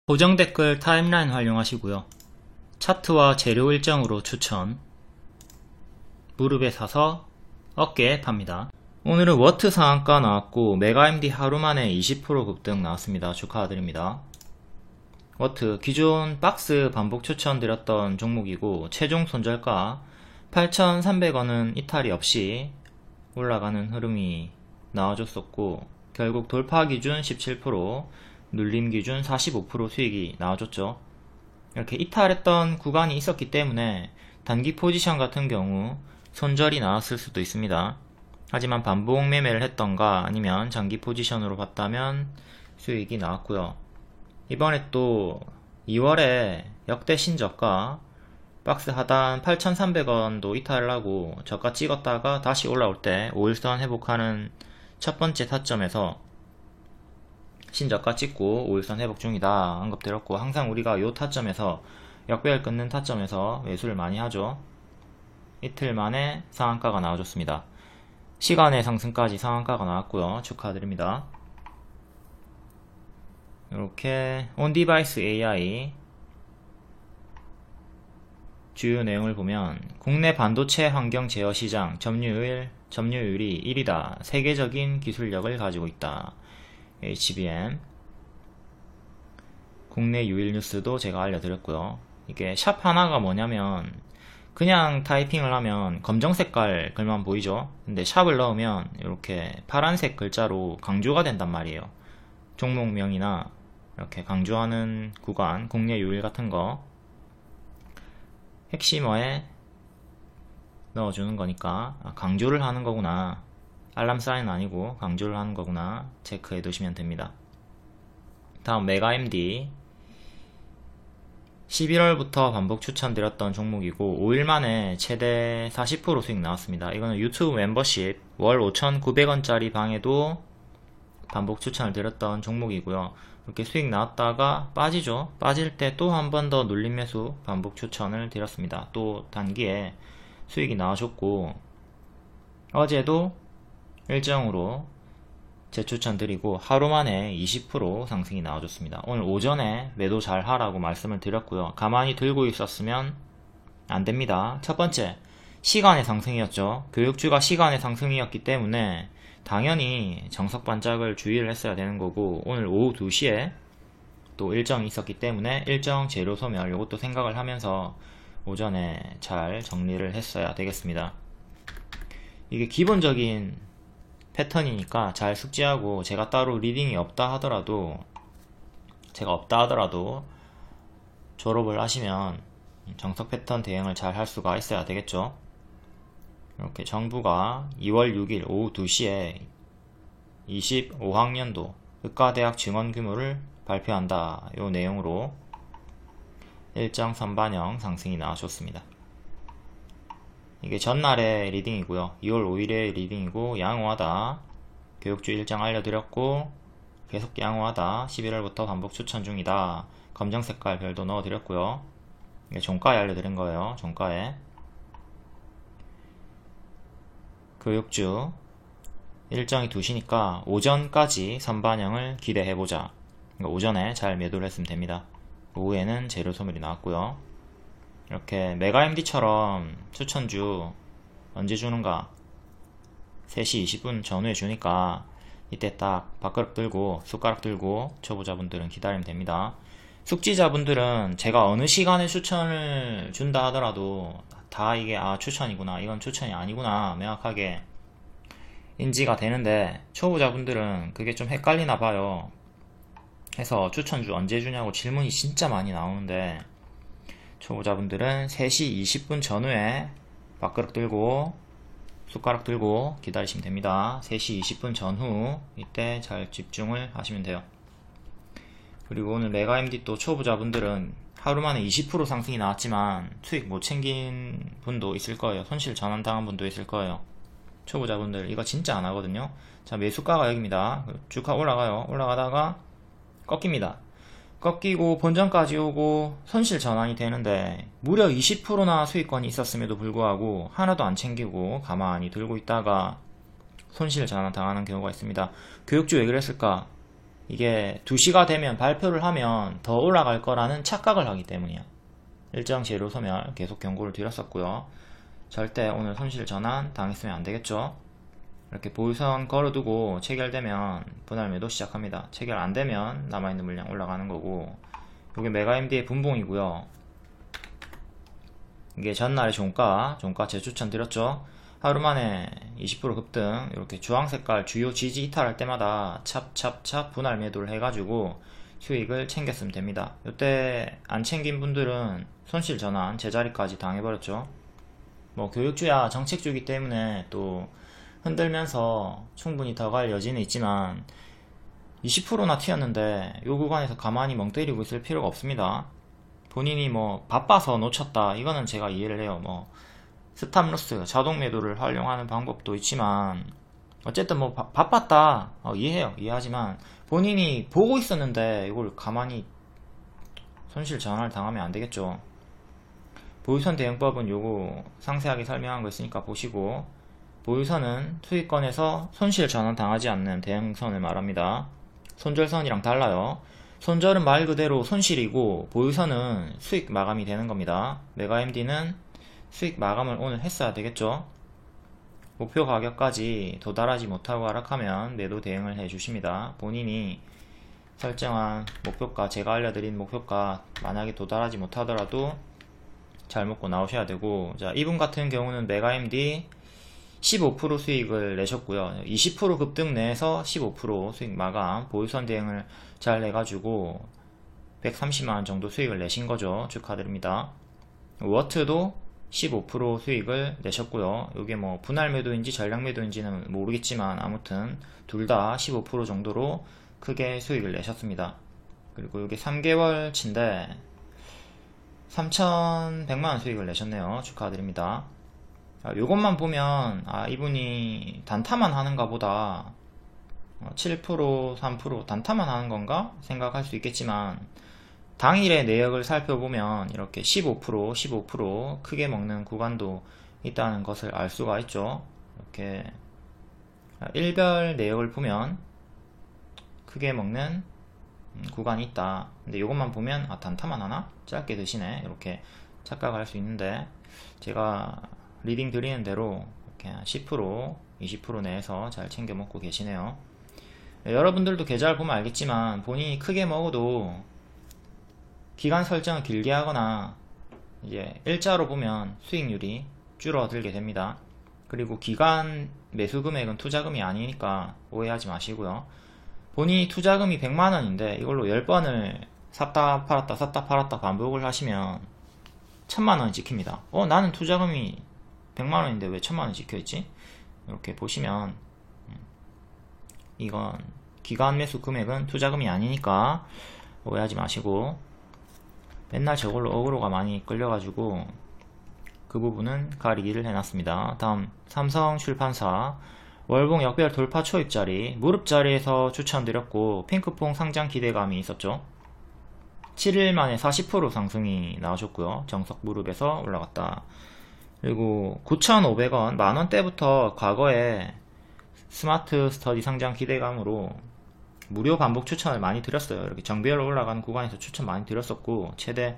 고정 댓글 타임라인 활용하시고요. 차트와 재료 일정으로 추천. 무릎에 사서 어깨에 팝니다. 오늘은 워트 상한가 나왔고 메가MD 하루만에 20% 급등 나왔습니다. 축하드립니다. 워트 기존 박스 반복 추천드렸던 종목이고 최종 손절가 8,300원은 이탈이 없이 올라가는 흐름이 나와줬었고 결국 돌파 기준 17%, 눌림 기준 45% 수익이 나와줬죠. 이렇게 이탈했던 구간이 있었기 때문에 단기 포지션 같은 경우 손절이 나왔을 수도 있습니다. 하지만 반복 매매를 했던가 아니면 장기 포지션으로 봤다면 수익이 나왔고요. 이번에 또 2월에 역대 신저가 박스 하단 8,300원도 이탈을 하고 저가 찍었다가 다시 올라올 때 5일선 회복하는 첫 번째 타점에서 신저가 찍고 5일선 회복 중이다 언급드렸고, 항상 우리가 요 타점에서 역배열 끊는 타점에서 매수를 많이 하죠. 이틀 만에 상한가가 나와줬습니다. 시간의 상승까지 상한가가 나왔고요. 축하드립니다. 이렇게 온디바이스 AI 주요 내용을 보면 국내 반도체 환경 제어 시장 점유율이 1위다. 세계적인 기술력을 가지고 있다. HBM 국내 유일 뉴스도 제가 알려드렸고요. 이게 샵 하나가 뭐냐면 그냥 타이핑을 하면 검정 색깔 글만 보이죠. 근데 샵을 넣으면 이렇게 파란색 글자로 강조가 된단 말이에요. 종목명이나 이렇게 강조하는 구간, 국내 유일 같은 거 핵심어에 넣어주는 거니까 강조를 하는 거구나, 알람 사인 아니고 강조를 하는 거구나 체크해 두시면 됩니다. 다음 메가MD 11월부터 반복 추천드렸던 종목이고 5일 만에 최대 40% 수익 나왔습니다. 이거는 유튜브 멤버십 월 5,900원짜리 방에도 반복 추천을 드렸던 종목이고요. 이렇게 수익 나왔다가 빠지죠. 빠질 때 또 한 번 더 눌림 매수 반복 추천을 드렸습니다. 또 단기에 수익이 나와줬고 어제도 일정으로 재추천 드리고 하루 만에 20% 상승이 나와줬습니다. 오늘 오전에 매도 잘 하라고 말씀을 드렸고요. 가만히 들고 있었으면 안됩니다. 첫 번째, 시간의 상승이었죠. 교육주가 시간의 상승이었기 때문에 당연히 정석 반짝을 주의를 했어야 되는 거고, 오늘 오후 2시에 또 일정이 있었기 때문에 일정 재료 소멸 이것도 생각을 하면서 오전에 잘 정리를 했어야 되겠습니다. 이게 기본적인 패턴이니까 잘 숙지하고, 제가 따로 리딩이 없다 하더라도 졸업을 하시면 정석 패턴 대응을 잘 할 수가 있어야 되겠죠. 이렇게 정부가 2월 6일 오후 2시에 25학년도 의과대학 증원 규모를 발표한다. 요 내용으로 일정 선반영 상승이 나와줬습니다. 이게 전날의 리딩이고요. 2월 5일의 리딩이고 양호하다. 교육주 일정 알려드렸고 계속 양호하다. 11월부터 반복 추천 중이다. 검정색깔 별도 넣어드렸고요. 이게 종가에 알려드린 거예요. 종가에 교육주 일정이 2시니까 오전까지 선반영을 기대해보자. 오전에 잘 매도를 했으면 됩니다. 오후에는 재료 소멸이 나왔고요. 이렇게 메가MD처럼 추천주 언제 주는가, 3시 20분 전후에 주니까 이때 딱 밥그릇 들고 숟가락 들고 초보자분들은 기다리면 됩니다. 숙지자분들은 제가 어느 시간에 추천을 준다 하더라도 다 이게 추천이구나, 이건 추천이 아니구나 명확하게 인지가 되는데, 초보자분들은 그게 좀 헷갈리나 봐요. 해서 추천주 언제 주냐고 질문이 진짜 많이 나오는데, 초보자분들은 3시 20분 전후에 밥그릇 들고 숟가락 들고 기다리시면 됩니다. 3시 20분 전후 이때 잘 집중을 하시면 돼요. 그리고 오늘 메가MD 또 초보자분들은 하루 만에 20% 상승이 나왔지만 수익 못 챙긴 분도 있을 거예요. 손실 전환 당한 분도 있을 거예요. 초보자분들 이거 진짜 안 하거든요. 자, 매수가가 여기입니다. 쭉 올라가요. 올라가다가 꺾입니다. 꺾이고 본전까지 오고 손실 전환이 되는데 무려 20%나 수익권이 있었음에도 불구하고 하나도 안 챙기고 가만히 들고 있다가 손실 전환 당하는 경우가 있습니다. 교육주 왜 그랬을까? 이게 2시가 되면 발표를 하면 더 올라갈 거라는 착각을 하기 때문이야. 일정 재료 소멸 계속 경고를 드렸었고요. 절대 오늘 손실 전환 당했으면 안 되겠죠. 이렇게 보유선 걸어두고 체결되면 분할 매도 시작합니다. 체결 안 되면 남아있는 물량 올라가는 거고, 이게 메가MD의 분봉이고요. 이게 전날의 종가 재추천 드렸죠. 하루 만에 20% 급등, 이렇게 주황색깔 주요 지지 이탈할 때마다 찹찹찹 분할 매도를 해가지고 수익을 챙겼으면 됩니다. 이때 안 챙긴 분들은 손실 전환 제자리까지 당해버렸죠. 뭐 교육주야 정책주기 때문에 또 흔들면서 충분히 더 갈 여지는 있지만 20%나 튀었는데 이 구간에서 가만히 멍 때리고 있을 필요가 없습니다. 본인이 뭐 바빠서 놓쳤다, 이거는 제가 이해를 해요. 뭐 스탑로스 자동 매도를 활용하는 방법도 있지만 어쨌든 뭐 바빴다, 이해해요. 이해하지만 본인이 보고 있었는데 이걸 가만히 손실 전환을 당하면 안 되겠죠. 보유선 대응법은 요거 상세하게 설명한 거 있으니까 보시고, 보유선은 수익권에서 손실 전환 당하지 않는 대응선을 말합니다. 손절선이랑 달라요. 손절은 말 그대로 손실이고 보유선은 수익 마감이 되는 겁니다. 메가MD는 수익 마감을 오늘 했어야 되겠죠. 목표 가격까지 도달하지 못하고 하락하면 매도 대응을 해주십니다. 본인이 설정한 목표가, 제가 알려드린 목표가 만약에 도달하지 못하더라도 잘 먹고 나오셔야 되고, 자, 이분 같은 경우는 메가MD 15% 수익을 내셨고요. 20% 급등 내에서 15% 수익 마감, 보유선 대응을 잘 내가지고 130만원 정도 수익을 내신 거죠. 축하드립니다. 워트도 15% 수익을 내셨고요. 이게 뭐 분할 매도인지 전량 매도인지는 모르겠지만 아무튼 둘 다 15% 정도로 크게 수익을 내셨습니다. 그리고 이게 3개월치인데 3,100만원 수익을 내셨네요. 축하드립니다. 요것만 보면 이분이 단타만 하는가 보다, 7% 3% 단타만 하는 건가 생각할 수 있겠지만, 당일의 내역을 살펴보면 이렇게 15% 크게 먹는 구간도 있다는 것을 알 수가 있죠. 이렇게 일별 내역을 보면 크게 먹는 구간이 있다. 근데 이것만 보면 단타만 하나? 짧게 드시네, 이렇게 착각할 수 있는데, 제가 리딩 드리는 대로 이렇게 10% 20% 내에서 잘 챙겨 먹고 계시네요. 여러분들도 계좌를 보면 알겠지만 본인이 크게 먹어도 기간 설정을 길게 하거나 이제 일자로 보면 수익률이 줄어들게 됩니다. 그리고 기간 매수 금액은 투자금이 아니니까 오해하지 마시고요. 본인이 투자금이 100만원인데 이걸로 10번을 샀다 팔았다 샀다 팔았다 반복을 하시면 1000만원이 찍힙니다. 나는 투자금이 100만원인데 왜 1000만원이 찍혀있지? 이렇게 보시면 이건 기간 매수 금액은 투자금이 아니니까 오해하지 마시고, 맨날 저걸로 어그로가 많이 끌려가지고 그 부분은 가리기를 해놨습니다. 다음 삼성출판사 월봉 역별 돌파 초입자리 무릎자리에서 추천드렸고 핑크퐁 상장 기대감이 있었죠. 7일 만에 40% 상승이 나오셨고요. 정석 무릎에서 올라갔다. 그리고 9,500원 만원대부터 과거에 스마트 스터디 상장 기대감으로 무료 반복 추천을 많이 드렸어요. 이렇게 정비열로 올라가는 구간에서 추천 많이 드렸었고, 최대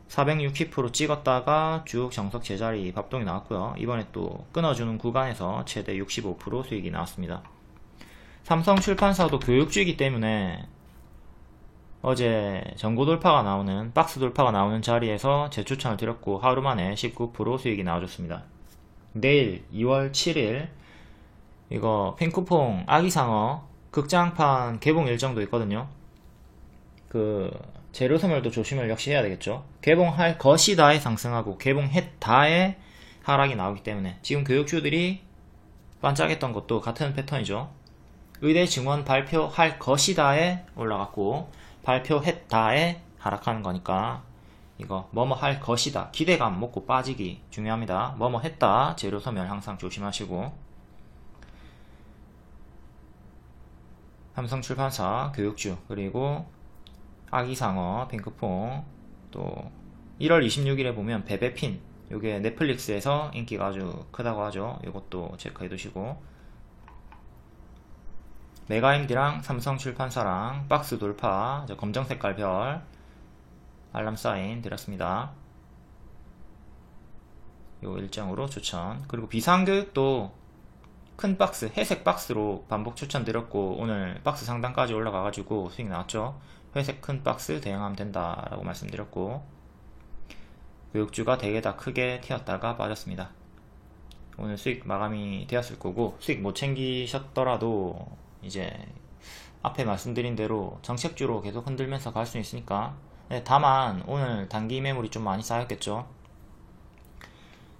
460% 찍었다가 쭉 정석 제자리 밥동이 나왔고요. 이번에 또 끊어주는 구간에서 최대 65% 수익이 나왔습니다. 삼성출판사도 교육주이기 때문에 어제 전고 돌파가 나오는, 박스 돌파가 나오는 자리에서 재추천을 드렸고 하루 만에 19% 수익이 나와줬습니다. 내일 2월 7일 이거 핑크퐁 아기상어 극장판 개봉 일정도 있거든요. 그 재료 소멸도 조심을 역시 해야 되겠죠. 개봉할 것이다에 상승하고 개봉했다에 하락이 나오기 때문에 지금 교육주들이 반짝했던 것도 같은 패턴이죠. 의대 증원 발표할 것이다에 올라갔고 발표했다에 하락하는 거니까 이거 뭐뭐 할 것이다 기대감 먹고 빠지기 중요합니다. 뭐뭐 했다 재료 소멸 항상 조심하시고, 삼성출판사 교육주 그리고 아기상어 핑크퐁, 또 1월 26일에 보면 베베핀, 요게 넷플릭스에서 인기가 아주 크다고 하죠. 이것도 체크해 두시고, 메가임디랑 삼성출판사랑 박스 돌파, 검정 색깔 별 알람 사인 드렸습니다. 요 일정으로 추천. 그리고 비상교육도 큰 박스, 회색 박스로 반복 추천드렸고 오늘 박스 상단까지 올라가가지고 수익 나왔죠. 회색 큰 박스 대응하면 된다라고 말씀드렸고 교육주가 되게 다 크게 튀었다가 빠졌습니다. 오늘 수익 마감이 되었을 거고 수익 못 챙기셨더라도 이제 앞에 말씀드린 대로 정책주로 계속 흔들면서 갈 수 있으니까. 다만 오늘 단기 매물이 좀 많이 쌓였겠죠.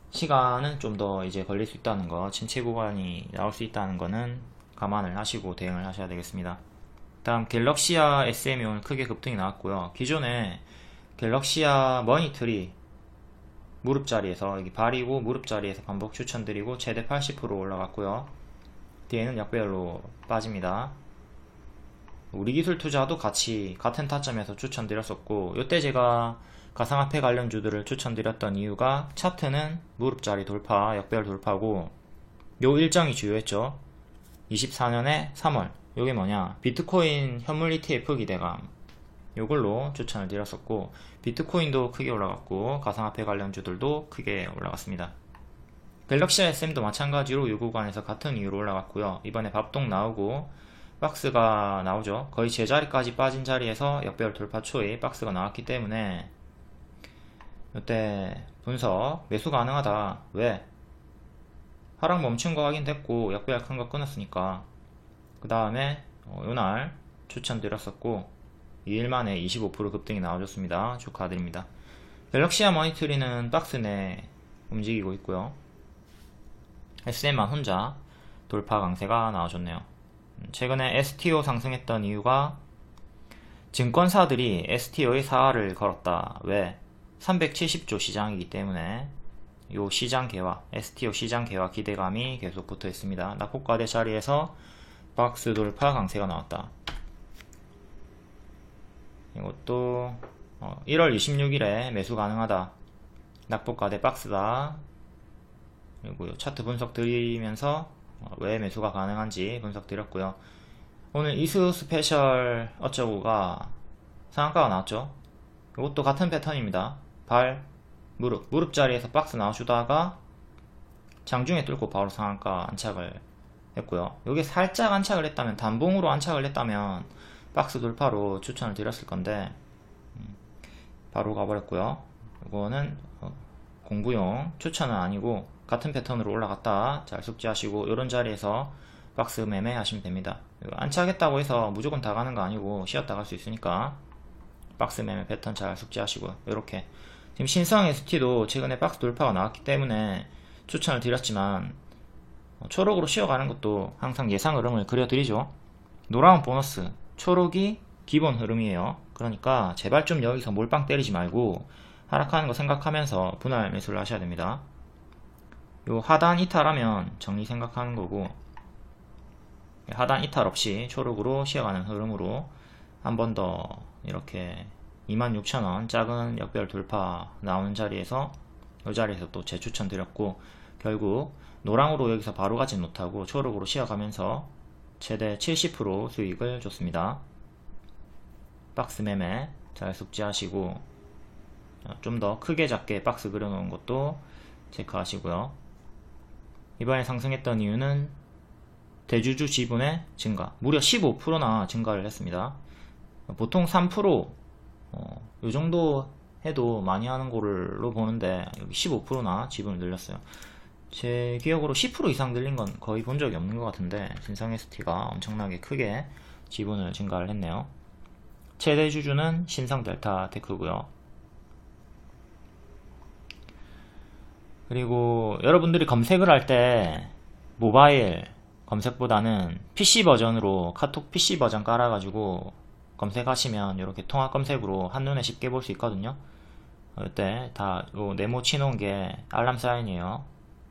시간은 좀 더 이제 걸릴 수 있다는 거, 침체 구간이 나올 수 있다는 거는 감안을 하시고 대응을 하셔야 되겠습니다. 다음 갤럭시아 SM이 오늘 크게 급등이 나왔고요. 기존에 갤럭시아 머니트리 무릎 자리에서, 여기 발이고 무릎 자리에서 반복 추천드리고 최대 80% 올라갔고요. 뒤에는 역배열로 빠집니다. 우리기술 투자도 같이 같은 타점에서 추천드렸었고, 이때 제가 가상화폐 관련주들을 추천드렸던 이유가 차트는 무릎자리 돌파, 역배열 돌파고 요 일정이 주요했죠. 24년에 3월 요게 뭐냐, 비트코인 현물 ETF 기대감, 요걸로 추천을 드렸었고 비트코인도 크게 올라갔고 가상화폐 관련주들도 크게 올라갔습니다. 갤럭시 SM도 마찬가지로 요 구간에서 같은 이유로 올라갔고요. 이번에 밥동 나오고 박스가 나오죠. 거의 제자리까지 빠진 자리에서 역배열 돌파 초에 박스가 나왔기 때문에 이때 분석 매수 가능하다. 왜? 하락 멈춘 거 확인됐고 역배열 큰 거 끊었으니까. 그 다음에 요날 추천드렸었고 2일 만에 25% 급등이 나와줬습니다. 축하드립니다. 갤럭시아 머니터리는 박스 내 움직이고 있고요. SM만 혼자 돌파 강세가 나와줬네요. 최근에 STO 상승했던 이유가 증권사들이 STO의 사활을 걸었다. 왜? 370조 시장이기 때문에 요 시장 개화, STO 시장 개화 기대감이 계속 붙어 있습니다. 낙폭과대 자리에서 박스 돌파 강세가 나왔다. 이것도 1월 26일에 매수 가능하다. 낙폭과대 박스다. 그리고 차트 분석 드리면서 왜 매수가 가능한지 분석 드렸고요. 오늘 이수 스페셜 어쩌고가 상한가가 나왔죠. 이것도 같은 패턴입니다. 발, 무릎 자리에서 박스 나와주다가 장중에 뚫고 바로 상한가 안착을 했고요. 여기 살짝 안착을 했다면, 단봉으로 안착을 했다면 박스 돌파로 추천을 드렸을 건데 바로 가버렸고요. 이거는 공부용 추천은 아니고 같은 패턴으로 올라갔다 잘 숙지하시고 이런 자리에서 박스 매매 하시면 됩니다. 안착했다고 해서 무조건 다 가는 거 아니고 쉬었다 갈 수 있으니까 박스 매매 패턴 잘 숙지하시고요. 이렇게 지금 신성 ST도 최근에 박스 돌파가 나왔기 때문에 추천을 드렸지만 초록으로 쉬어가는 것도 항상 예상 흐름을 그려드리죠. 노랑은 보너스, 초록이 기본 흐름이에요. 그러니까 제발 좀 여기서 몰빵 때리지 말고 하락하는 거 생각하면서 분할 매수를 하셔야 됩니다. 요 하단 이탈하면 정리 생각하는 거고, 하단 이탈 없이 초록으로 쉬어가는 흐름으로 한 번 더 이렇게 26,000원 작은 역별 돌파 나오는 자리에서 이 자리에서 또 재추천 드렸고, 결국 노랑으로 여기서 바로 가진 못하고 초록으로 쉬어가면서 최대 70% 수익을 줬습니다. 박스 매매 잘 숙지하시고 좀 더 크게 작게 박스 그려놓은 것도 체크하시고요. 이번에 상승했던 이유는 대주주 지분의 증가, 무려 15%나 증가를 했습니다. 보통 3% 요정도 해도 많이 하는 걸로 보는데 여기 15%나 지분을 늘렸어요. 제 기억으로 10% 이상 늘린 건 거의 본 적이 없는 것 같은데 신성 ST가 엄청나게 크게 지분을 증가를 했네요. 최대 주주는 신성 델타 테크고요. 그리고 여러분들이 검색을 할 때 모바일 검색보다는 PC 버전으로 카톡 PC 버전 깔아가지고 검색하시면 이렇게 통합 검색으로 한눈에 쉽게 볼 수 있거든요. 이때 다 네모 치놓은 게 알람 사인이에요.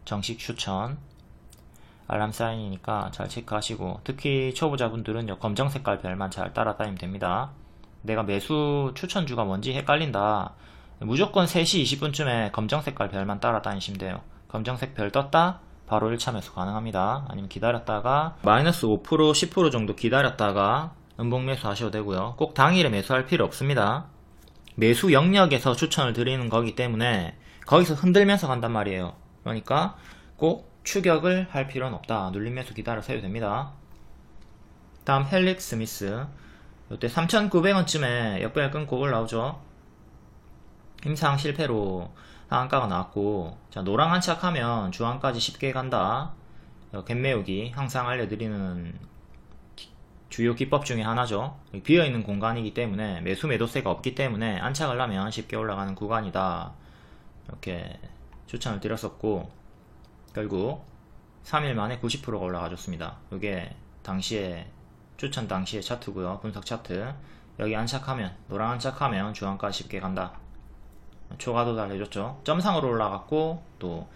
정식 추천 알람 사인이니까 잘 체크하시고, 특히 초보자분들은 검정 색깔 별만 잘 따라다니면 됩니다. 내가 매수 추천주가 뭔지 헷갈린다, 무조건 3시 20분쯤에 검정 색깔 별만 따라다니시면 돼요. 검정색 별 떴다? 바로 1차 매수 가능합니다. 아니면 기다렸다가 마이너스 5% 10% 정도 기다렸다가 음봉 매수 하셔도 되고요. 꼭 당일에 매수할 필요 없습니다. 매수 영역에서 추천을 드리는 거기 때문에 거기서 흔들면서 간단 말이에요. 그러니까 꼭 추격을 할 필요는 없다. 눌림 매수 기다려서 해도 됩니다. 다음 헬릭 스미스, 이때 3,900원쯤에 역배열 끊고 올라오죠. 임상 실패로 상한가가 나왔고, 자, 노랑 한착하면 주황까지 쉽게 간다. 갭매우기 항상 알려드리는 주요 기법 중에 하나죠. 비어있는 공간이기 때문에 매수 매도세가 없기 때문에 안착을 하면 쉽게 올라가는 구간이다. 이렇게 추천을 드렸었고, 결국 3일 만에 90%가 올라가줬습니다. 이게 당시에 추천 당시의 차트고요. 분석 차트. 여기 안착하면, 노랑 안착하면 주황까지 쉽게 간다. 초과 도달 해줬죠. 점상으로 올라갔고 또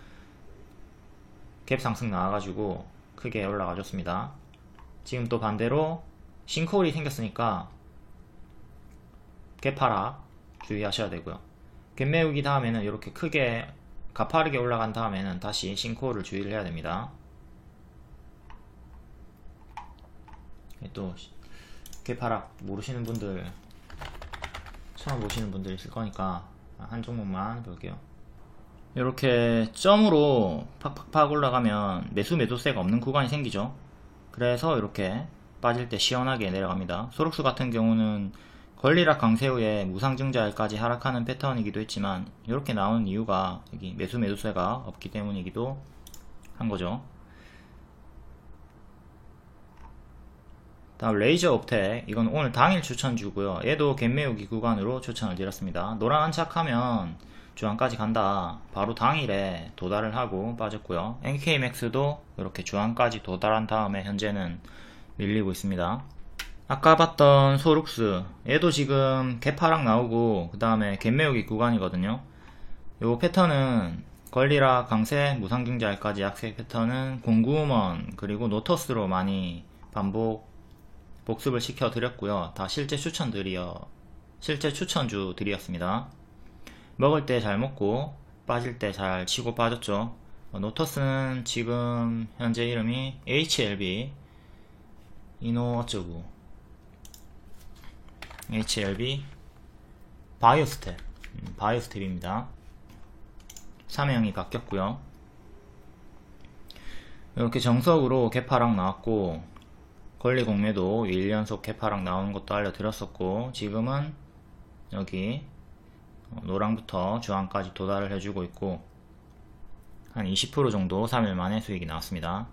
갭 상승 나와가지고 크게 올라가줬습니다. 지금 또 반대로 싱크홀이 생겼으니까 갭 하락 주의하셔야 되고요. 갭 메우기 다음에는 이렇게 크게 가파르게 올라간 다음에는 다시 싱크홀을 주의를 해야 됩니다. 또 갭 하락 모르시는 분들, 처음 보시는 분들 있을 거니까 한 종목만 볼게요. 이렇게 점으로 팍팍팍 올라가면 매수 매도세가 없는 구간이 생기죠. 그래서 이렇게 빠질 때 시원하게 내려갑니다. 소록수 같은 경우는 권리락 강세 후에 무상증자일까지 하락하는 패턴이기도 했지만 이렇게 나오는 이유가 여기 매수 매도세가 없기 때문이기도 한 거죠. 다음 레이저 옵텍, 이건 오늘 당일 추천주고요. 얘도 갭매우기 구간으로 추천을 드렸습니다. 노란 안착하면 주황까지 간다. 바로 당일에 도달을 하고 빠졌고요. NKMX도 이렇게 주황까지 도달한 다음에 현재는 밀리고 있습니다. 아까 봤던 소룩스, 얘도 지금 갭하락 나오고 그 다음에 갭매우기 구간이거든요. 요 패턴은 권리락 강세, 무상증자일까지 약세 패턴은 공구음원 그리고 노터스로 많이 복습을 시켜 드렸고요. 다 실제 추천주들이었습니다. 먹을 때 잘 먹고 빠질 때 잘 치고 빠졌죠. 노터스는 지금 현재 이름이 HLB 이노 어쩌고 HLB 바이오스텝입니다. 사명이 바뀌었고요. 이렇게 정석으로 갭하락 나왔고 권리공매도 1연속 갭하락 나오는 것도 알려드렸었고, 지금은 여기 노랑부터 주황까지 도달을 해주고 있고 한 20% 정도 3일 만에 수익이 나왔습니다.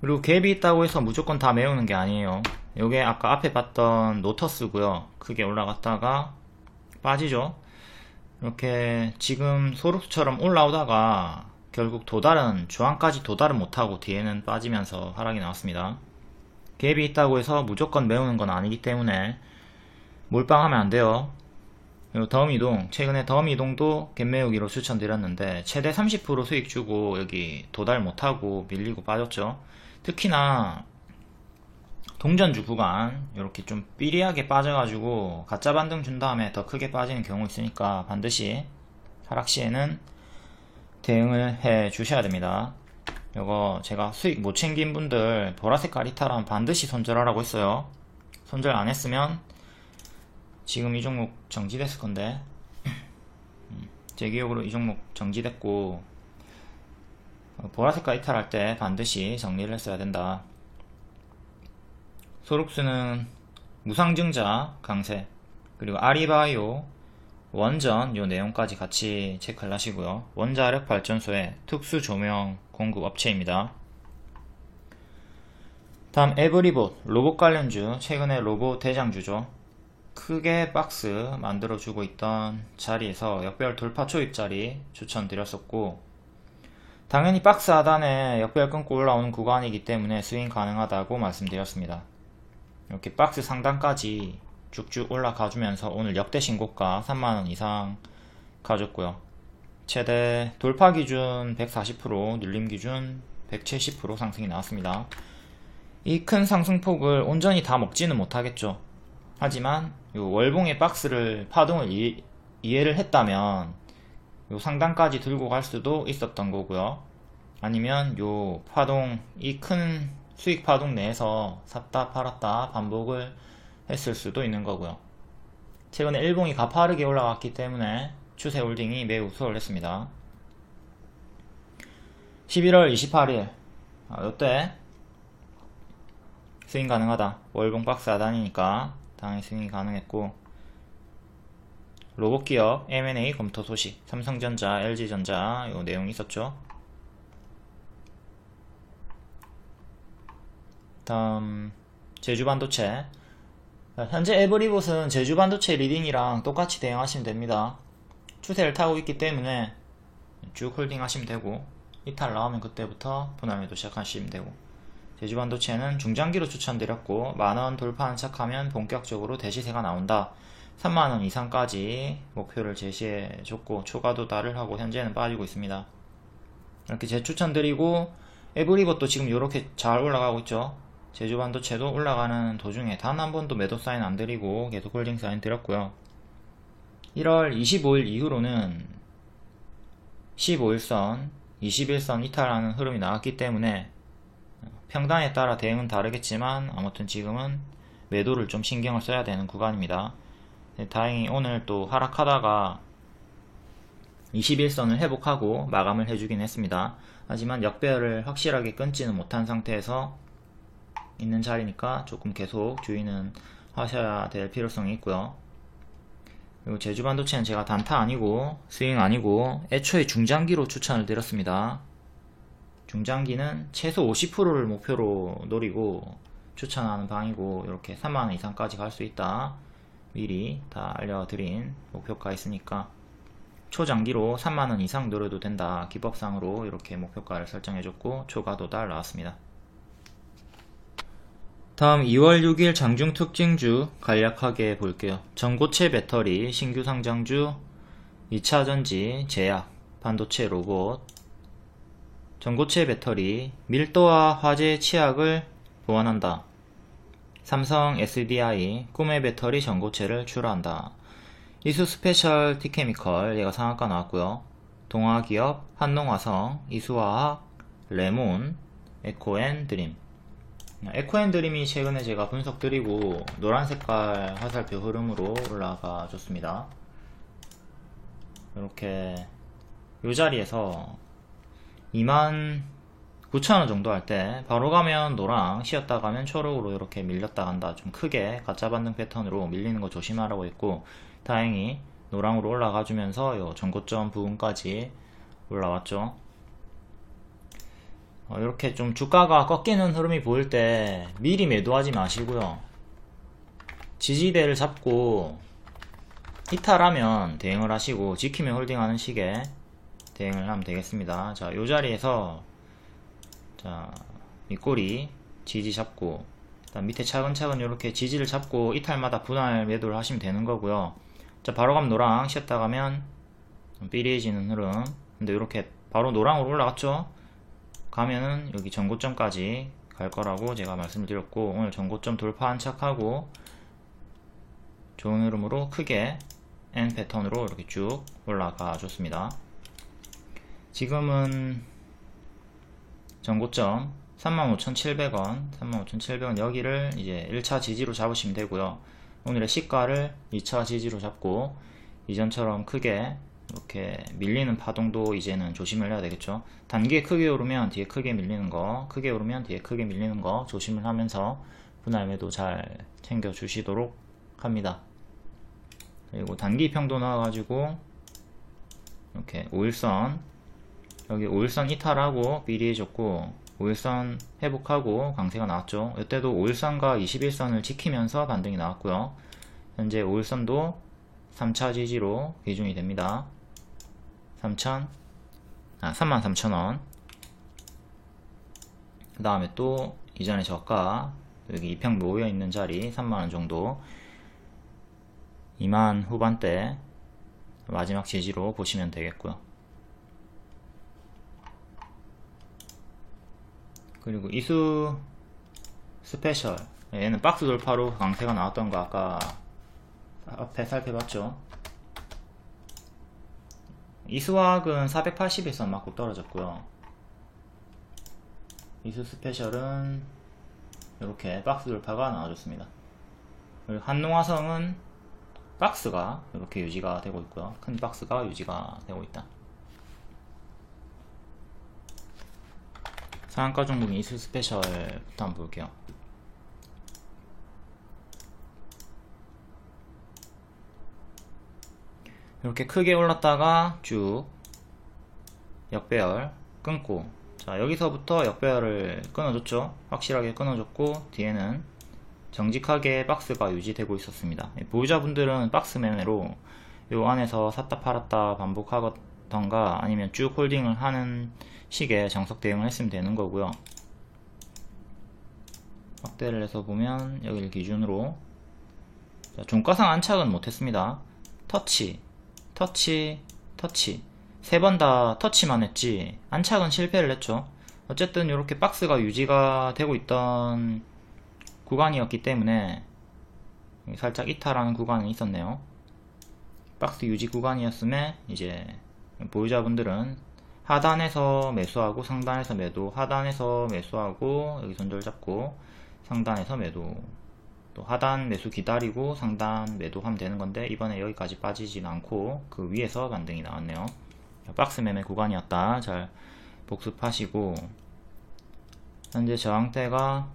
그리고 갭이 있다고 해서 무조건 다 메우는 게 아니에요. 요게 아까 앞에 봤던 노터스고요. 크게 올라갔다가 빠지죠. 이렇게 지금 소록수처럼 올라오다가 결국 주황까지 도달은 못하고 뒤에는 빠지면서 하락이 나왔습니다. 갭이 있다고 해서 무조건 메우는 건 아니기 때문에 몰빵하면 안 돼요. 그리고 덤이동, 최근에 덤이동도 갭 메우기로 추천드렸는데 최대 30% 수익 주고 여기 도달 못하고 밀리고 빠졌죠. 특히나 동전주 구간 이렇게 좀 삐리하게 빠져가지고 가짜 반등 준 다음에 더 크게 빠지는 경우 있으니까 반드시 하락 시에는 대응을 해 주셔야 됩니다. 이거 제가 수익 못 챙긴 분들 보라색깔 이탈하면 반드시 손절하라고 했어요. 손절 안 했으면 지금 이 종목 정지됐을 건데 제 기억으로 이 종목 정지됐고 보라색깔 이탈할 때 반드시 정리를 했어야 된다. 소록수는 무상증자 강세 그리고 아리바이오 원전 요 내용까지 같이 체크를 하시고요. 원자력 발전소의 특수 조명 공급 업체입니다. 다음 에브리봇 로봇 관련주, 최근에 로봇 대장주죠. 크게 박스 만들어주고 있던 자리에서 역배열 돌파 초입 자리 추천드렸었고, 당연히 박스 하단에 역배열 끊고 올라오는 구간이기 때문에 스윙 가능하다고 말씀드렸습니다. 이렇게 박스 상단까지 쭉쭉 올라가주면서 오늘 역대 신고가 3만원 이상 가졌고요. 최대 돌파 기준 140%, 눌림 기준 170% 상승이 나왔습니다. 이 큰 상승폭을 온전히 다 먹지는 못하겠죠. 하지만 요 월봉의 박스를 파동을 이해를 했다면 요 상단까지 들고 갈 수도 있었던 거고요. 아니면 요 파동, 이 큰 수익 파동 내에서 샀다 팔았다 반복을 했을 수도 있는 거고요. 최근에 일봉이 가파르게 올라갔기 때문에 추세 홀딩이 매우 수월했습니다. 11월 28일 이때 스윙 가능하다. 월봉 박스 하단이니까 당연히 스윙이 가능했고, 로봇기업 M&A 검토 소식, 삼성전자, LG전자 요 내용 있었죠. 다음 제주반도체. 현재 에브리봇은 제주반도체 리딩이랑 똑같이 대응하시면 됩니다. 추세를 타고 있기 때문에 쭉 홀딩 하시면 되고, 이탈 나오면 그때부터 분할 매도 시작하시면 되고, 제주반도체는 중장기로 추천드렸고, 만원 돌파하는 척하면 본격적으로 대시세가 나온다. 3만원 이상까지 목표를 제시해줬고, 초과 도달을 하고 현재는 빠지고 있습니다. 이렇게 재추천드리고, 에브리봇도 지금 이렇게 잘 올라가고 있죠. 제주반도체도 올라가는 도중에 단 한 번도 매도 사인 안 드리고 계속 홀딩 사인 드렸고요. 1월 25일 이후로는 15일선, 21선 이탈하는 흐름이 나왔기 때문에 평단에 따라 대응은 다르겠지만 아무튼 지금은 매도를 좀 신경을 써야 되는 구간입니다. 다행히 오늘 또 하락하다가 21선을 회복하고 마감을 해주긴 했습니다. 하지만 역배열을 확실하게 끊지는 못한 상태에서 있는 자리니까 조금 계속 주의는 하셔야 될 필요성이 있고요. 그리고 제주반도체는 제가 단타 아니고 스윙 아니고 애초에 중장기로 추천을 드렸습니다. 중장기는 최소 50%를 목표로 노리고 추천하는 방이고, 이렇게 3만원 이상까지 갈 수 있다 미리 다 알려드린 목표가 있으니까 초장기로 3만원 이상 노려도 된다 기법상으로 이렇게 목표가를 설정해줬고, 초과 도달 나왔습니다. 다음 2월 6일 장중 특징주 간략하게 볼게요. 전고체 배터리 신규 상장주, 2차전지, 제약, 반도체 로봇. 전고체 배터리 밀도와 화재 취약을 보완한다. 삼성 SDI 꿈의 배터리 전고체를 출하한다. 이수 스페셜 티케미컬 얘가 상한가 나왔고요. 동아기업 한농화성, 이수화학, 레몬, 에코앤드림. 에코앤드림이 최근에 제가 분석 드리고 노란 색깔 화살표 흐름으로 올라가 줬습니다. 이렇게 이 자리에서 29,000원 정도 할 때 바로 가면 노랑, 쉬었다 가면 초록으로 이렇게 밀렸다 간다. 좀 크게 가짜 반등 패턴으로 밀리는 거 조심하라고 했고, 다행히 노랑으로 올라가 주면서 요 전고점 부분까지 올라왔죠. 이렇게 좀 주가가 꺾이는 흐름이 보일 때 미리 매도하지 마시고요. 지지대를 잡고 이탈하면 대응을 하시고, 지키면 홀딩하는 식의 대응을 하면 되겠습니다. 자, 요 자리에서 자, 윗꼬리 지지 잡고, 그다음 밑에 차근차근 이렇게 지지를 잡고 이탈마다 분할 매도를 하시면 되는 거고요. 자, 바로 가면 노랑, 쉬었다 가면 좀 삐리해지는 흐름. 근데 이렇게 바로 노랑으로 올라갔죠. 가면은 여기 전고점까지 갈 거라고 제가 말씀을 드렸고, 오늘 전고점 돌파한 척하고 좋은 흐름으로 크게 N 패턴으로 이렇게 쭉 올라가 줬습니다. 지금은 전고점 35,700원, 35,700원 여기를 이제 1차 지지로 잡으시면 되고요. 오늘의 시가를 2차 지지로 잡고, 이전처럼 크게 이렇게 밀리는 파동도 이제는 조심을 해야 되겠죠. 단기에 크게 오르면 뒤에 크게 밀리는 거, 크게 오르면 뒤에 크게 밀리는 거 조심을 하면서 분할 매도 잘 챙겨 주시도록 합니다. 그리고 단기 평도 나와가지고 이렇게 5일선, 여기 5일선 이탈하고 비리해줬고 5일선 회복하고 강세가 나왔죠. 이때도 5일선과 21선을 지키면서 반등이 나왔고요. 현재 5일선도 3차 지지로 기준이 됩니다. 33,000원. 그 다음에 또 이전에 저가 여기 2평 모여있는 자리 3만원 정도, 2만 후반대 마지막 지지로 보시면 되겠고요. 그리고 이수 스페셜, 얘는 박스 돌파로 강세가 나왔던 거 아까 앞에 살펴봤죠. 이수화학은 480일선 맞고 떨어졌고요. 이수 스페셜은 이렇게 박스 돌파가 나와줬습니다. 그리고 한농화성은 박스가 이렇게 유지가 되고 있고요. 큰 박스가 유지가 되고 있다. 상한가 종목인 이수 스페셜부터 한번 볼게요. 이렇게 크게 올랐다가 쭉 역배열 끊고, 자 여기서부터 역배열을 끊어줬죠. 확실하게 끊어줬고 뒤에는 정직하게 박스가 유지되고 있었습니다. 보유자분들은 박스 매매로 요 안에서 샀다 팔았다 반복하던가 아니면 쭉 홀딩을 하는 식의 정석 대응을 했으면 되는 거고요. 확대를 해서 보면 여기를 기준으로, 자, 종가상 안착은 못했습니다. 터치 세 번 다 터치만 했지 안착은 실패를 했죠. 어쨌든 이렇게 박스가 유지가 되고 있던 구간이었기 때문에 살짝 이탈하는 구간은 있었네요. 박스 유지 구간이었음에 이제 보유자분들은 하단에서 매수하고 상단에서 매도, 하단에서 매수하고 여기 손절 잡고 상단에서 매도, 또 하단 매수 기다리고 상단 매도하면 되는 건데 이번에 여기까지 빠지진 않고 그 위에서 반등이 나왔네요. 박스 매매 구간이었다. 잘 복습하시고, 현재 저항대가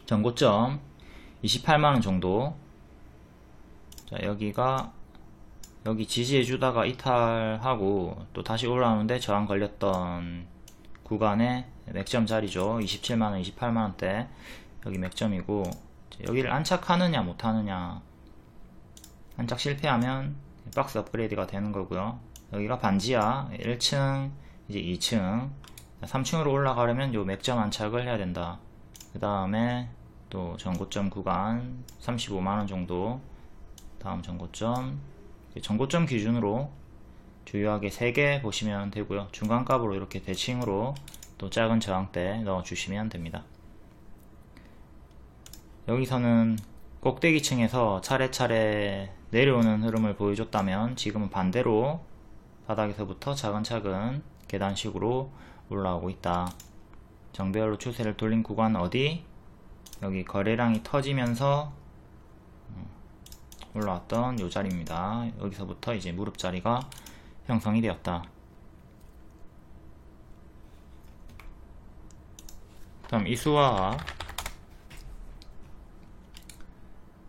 전고점 28만원 정도. 자 여기 지지해주다가 이탈하고 또 다시 올라오는데 저항 걸렸던 구간에 맥점 자리죠. 27만원 28만원대 여기 맥점이고, 여기를 안착하느냐 못하느냐, 안착 실패하면 박스 업그레이드가 되는 거고요. 여기가 반지하 1층 이제 2층 3층으로 올라가려면 요 맥점 안착을 해야 된다. 그 다음에 또 전고점 구간 35만원 정도, 다음 전고점 기준으로 주요하게 3개 보시면 되고요. 중간값으로 이렇게 대칭으로 또 작은 저항대 넣어 주시면 됩니다. 여기서는 꼭대기층에서 차례차례 내려오는 흐름을 보여줬다면 지금은 반대로 바닥에서부터 차근차근 계단식으로 올라오고 있다. 정배열로 추세를 돌린 구간 어디? 여기 거래량이 터지면서 올라왔던 요 자리입니다. 여기서부터 이제 무릎 자리가 형성이 되었다. 다음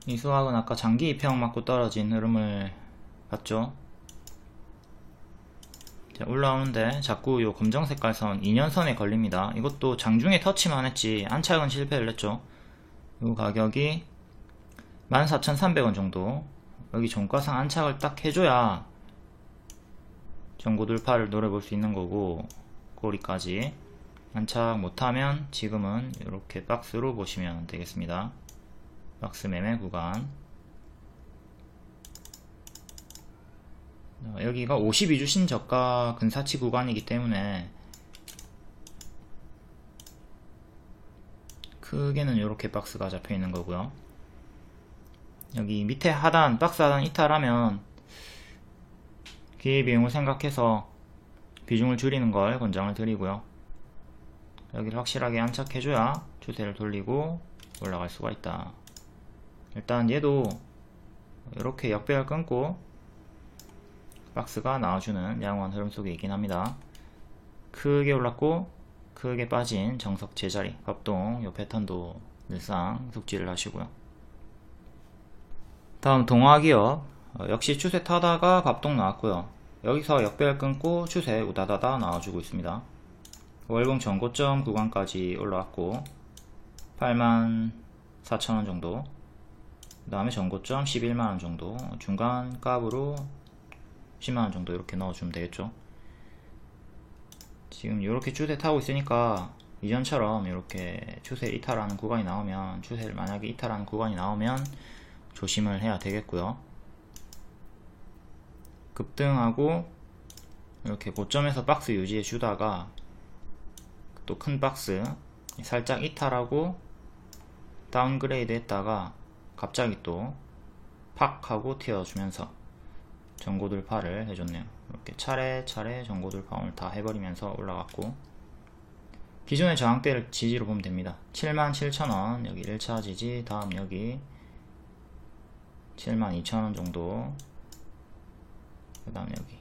이수화학은 아까 장기 입형 맞고 떨어진 흐름을 봤죠. 자, 올라오는데 자꾸 요 검정 색깔 선 2년선에 걸립니다. 이것도 장중에 터치만 했지 안착은 실패를 했죠. 요 가격이 14,300원 정도. 여기 종가상 안착을 딱 해줘야 전고 돌파를 노려볼 수 있는 거고, 꼬리까지 안착 못하면 지금은 이렇게 박스로 보시면 되겠습니다. 박스 매매 구간, 여기가 52주 신저가 근사치 구간이기 때문에 크게는 이렇게 박스가 잡혀 있는 거고요. 여기 밑에 하단, 박스 하단 이탈하면 기회비용을 생각해서 비중을 줄이는 걸 권장을 드리고요. 여기를 확실하게 안착해줘야 추세를 돌리고 올라갈 수가 있다. 일단 얘도 이렇게 역배열 끊고 박스가 나와주는 양호한 흐름 속에 있긴 합니다. 크게 올랐고 크게 빠진 정석 제자리 bab동 요 패턴도 늘상 숙지를 하시고요. 다음 동화기업, 역시 추세 타다가 bab동 나왔고요. 여기서 역배열 끊고 추세 우다다다 나와주고 있습니다. 월봉 전고점 구간까지 올라왔고 84,000원 정도, 그 다음에 전고점 11만원 정도, 중간 값으로 10만원 정도 이렇게 넣어주면 되겠죠. 지금 이렇게 추세 타고 있으니까 이전처럼 이렇게 추세 이탈하는 구간이 나오면, 추세를 만약에 이탈하는 구간이 나오면 조심을 해야 되겠고요. 급등하고 이렇게 고점에서 박스 유지해 주다가 또 큰 박스 살짝 이탈하고 다운그레이드 했다가 갑자기 또 팍 하고 튀어주면서 전고 돌파를 해줬네요. 이렇게 차례차례 전고 돌파 오늘 다 해버리면서 올라갔고, 기존의 저항대를 지지로 보면 됩니다. 77,000원 여기 1차 지지, 다음 여기 72,000원 정도, 그 다음 여기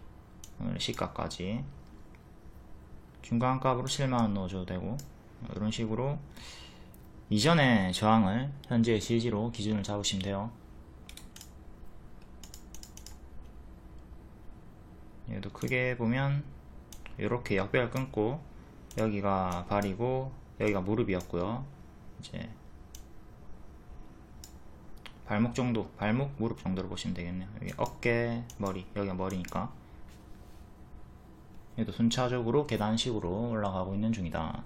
오늘 시가까지 중간값으로 7만원 넣어줘도 되고, 이런 식으로 이전의 저항을 현재의 지지로 기준을 잡으시면 돼요. 얘도 크게 보면 이렇게 역배열 끊고 여기가 발이고 여기가 무릎이었고요. 이제 발목 정도, 발목 무릎 정도로 보시면 되겠네요. 여기 어깨 머리, 여기가 머리니까. 얘도 순차적으로 계단식으로 올라가고 있는 중이다.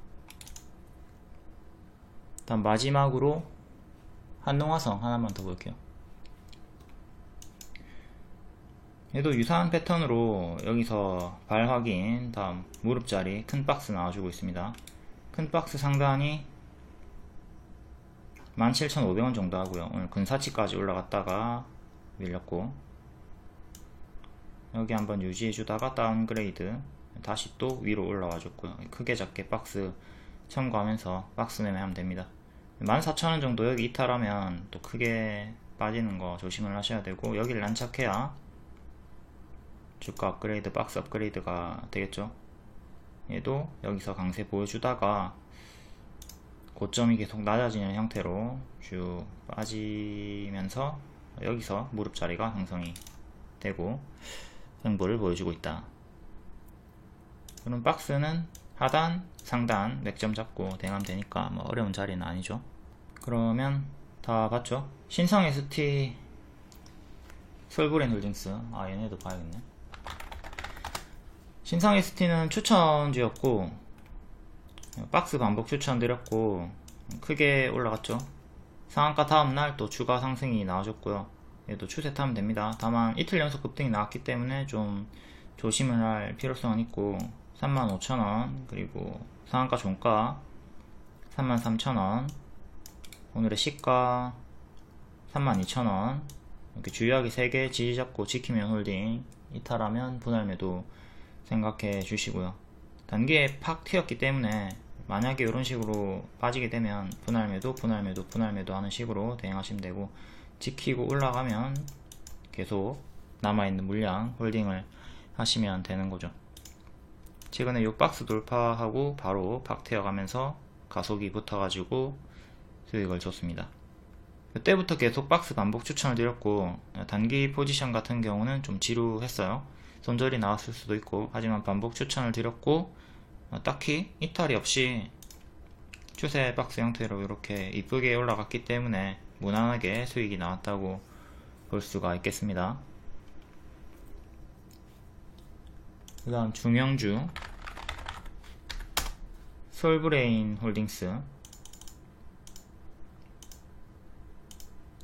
다음 마지막으로 한농화성 하나만 더 볼게요. 얘도 유사한 패턴으로 여기서 발 확인, 다음 무릎자리 큰 박스 나와주고 있습니다. 큰 박스 상단이 17,500원 정도 하고요. 오늘 근사치까지 올라갔다가 밀렸고, 여기 한번 유지해주다가 다운그레이드, 다시 또 위로 올라와 줬고요. 크게 작게 박스 참고하면서 박스 매매하면 됩니다. 14,000원 정도 여기 이탈하면 또 크게 빠지는 거 조심을 하셔야 되고, 여기를 난착해야 주가 업그레이드, 박스 업그레이드가 되겠죠. 얘도 여기서 강세 보여주다가 고점이 계속 낮아지는 형태로 쭉 빠지면서 여기서 무릎 자리가 형성이 되고 행보를 보여주고 있다. 그럼 박스는 하단, 상단 맥점 잡고 대응하면 되니까 뭐 어려운 자리는 아니죠. 그러면 다 봤죠? 신성 ST, 솔브랜 홀딩스, 얘네도 봐야겠네. 신성 ST는 추천주였고 박스 반복 추천드렸고 크게 올라갔죠. 상한가 다음날 또 추가 상승이 나와줬고요. 얘도 추세 타면 됩니다. 다만 이틀 연속 급등이 나왔기 때문에 좀 조심을 할 필요성은 있고, 35,000원, 그리고 상한가 종가 33,000원, 오늘의 시가 32,000원, 이렇게 주요하게 3개 지지 잡고 지키면 홀딩, 이탈하면 분할 매도 생각해 주시고요. 단기에 팍 튀었기 때문에 만약에 이런 식으로 빠지게 되면 분할 매도, 분할 매도, 분할 매도 하는 식으로 대응하시면 되고, 지키고 올라가면 계속 남아있는 물량 홀딩을 하시면 되는 거죠. 최근에 이 박스 돌파하고 바로 팍 튀어가면서 가속이 붙어가지고 수익을 줬습니다. 그때부터 계속 박스 반복 추천을 드렸고, 단기 포지션 같은 경우는 좀 지루했어요. 손절이 나왔을 수도 있고, 하지만 반복 추천을 드렸고 딱히 이탈이 없이 추세 박스 형태로 이렇게 이쁘게 올라갔기 때문에 무난하게 수익이 나왔다고 볼 수가 있겠습니다. 그 다음 중형주 솔브레인 홀딩스,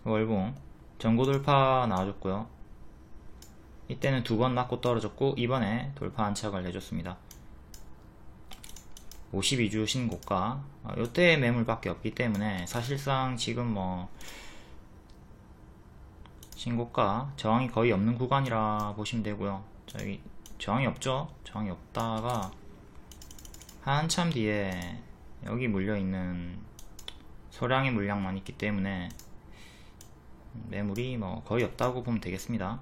월봉 전고 돌파 나와줬고요. 이때는 2번 맞고 떨어졌고 이번에 돌파 안착을 해줬습니다. 52주 신고가, 요때 매물밖에 없기 때문에 사실상 지금 뭐 신고가 저항이 거의 없는 구간이라 보시면 되고요. 저기 저항이 없죠. 저항이 없다가 한참 뒤에 여기 물려있는 소량의 물량만 있기 때문에 매물이 뭐 거의 없다고 보면 되겠습니다.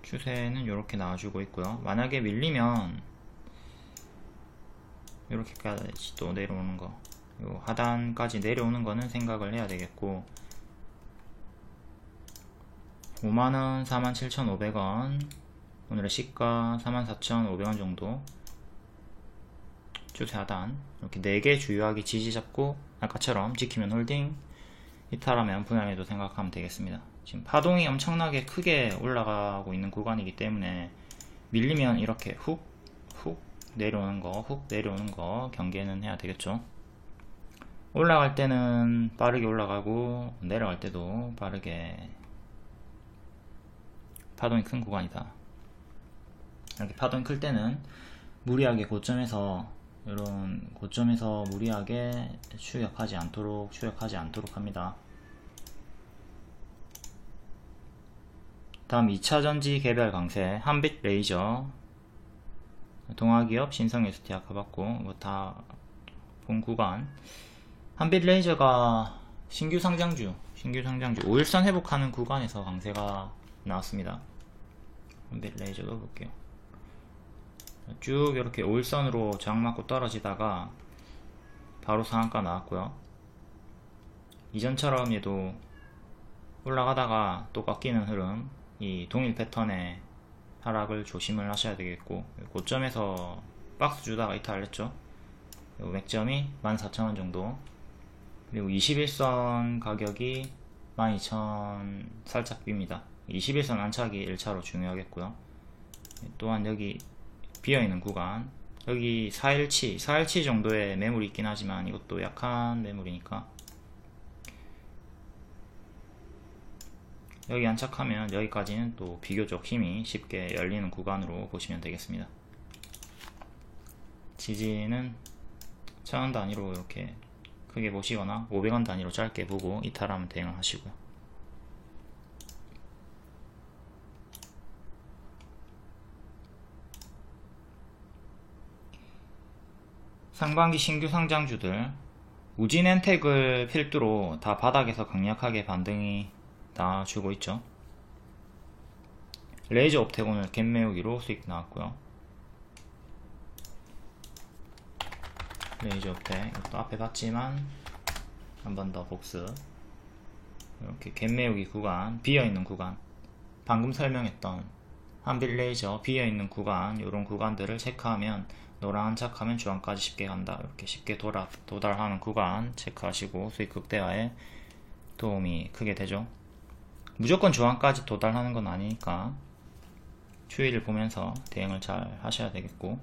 추세는 이렇게 나와주고 있고요. 만약에 밀리면 이렇게까지 또 내려오는 거, 요 하단까지 내려오는 거는 생각을 해야 되겠고, 5만원 47,500원, 오늘의 시가 44,500원 정도 추세 하단, 이렇게 4개 주요하게 지지 잡고 아까처럼 지키면 홀딩, 이탈하면 분할매도 생각하면 되겠습니다. 지금 파동이 엄청나게 크게 올라가고 있는 구간이기 때문에 밀리면 이렇게 훅 내려오는 거, 훅 내려오는 거 경계는 해야 되겠죠. 올라갈 때는 빠르게 올라가고 내려갈 때도 빠르게, 파동이 큰 구간이다. 이렇게 파동이 클 때는 무리하게 고점에서, 이런 고점에서 무리하게 추격하지 않도록 합니다. 다음 2차전지 개별 강세, 한빛 레이저, 동아기업 신성 ST 아까 봤고 뭐 다 본 구간. 한빛 레이저가 신규 상장주 5일선 회복하는 구간에서 강세가 나왔습니다. 한빛 레이저도 볼게요. 쭉 이렇게 5일선으로 저항 맞고 떨어지다가 바로 상한가 나왔고요. 이전처럼 얘도 올라가다가 또 꺾이는 흐름, 이 동일 패턴의 하락을 조심을 하셔야 되겠고, 고점에서 박스 주다가 이탈했죠. 맥점이 14,000원 정도, 그리고 21선 가격이 12,000 살짝 빕니다. 21선 안착이 1차로 중요하겠고요. 또한 여기 비어있는 구간, 여기 4일치 정도의 매물이 있긴 하지만 이것도 약한 매물이니까 여기 안착하면 여기까지는 또 비교적 힘이 쉽게 열리는 구간으로 보시면 되겠습니다. 지지는 1000원 단위로 이렇게 크게 보시거나 500원 단위로 짧게 보고 이탈하면 대응을 하시고요. 상반기 신규 상장주들, 우진엔텍을 필두로 다 바닥에서 강력하게 반등이 나와주고 있죠. 레이저 업텍 오늘 갭 메우기로 수익 나왔고요. 레이저 업텍 이것도 앞에 봤지만 한 번 더 복습. 이렇게 갭 메우기 구간, 비어있는 구간, 방금 설명했던 한빛 레이저 비어있는 구간, 이런 구간들을 체크하면 노란 안착하면 주황까지 쉽게 간다, 이렇게 쉽게 도달하는 구간 체크하시고 수익 극대화에 도움이 크게 되죠. 무조건 주황까지 도달하는 건 아니니까 추이를 보면서 대응을 잘 하셔야 되겠고,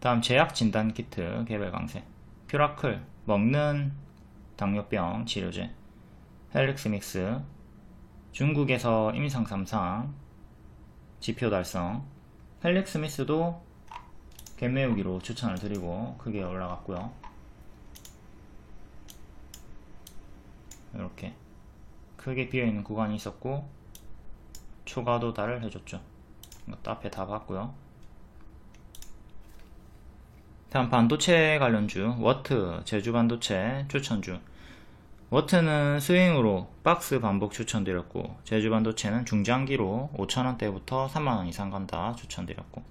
다음 제약 진단 키트 개별 강세, 퓨라클 먹는 당뇨병 치료제, 헬릭스믹스 중국에서 임상 3상 지표 달성, 헬릭스믹스도 갭 메우기로 추천을 드리고 크게 올라갔고요. 이렇게 크게 비어있는 구간이 있었고 초과 도달을 해줬죠. 이것도 앞에 다 봤고요. 다음 반도체 관련주, 워트 제주반도체 추천주. 워트는 스윙으로 박스 반복 추천드렸고, 제주반도체는 중장기로 5,000원대부터 3만원 이상 간다 추천드렸고,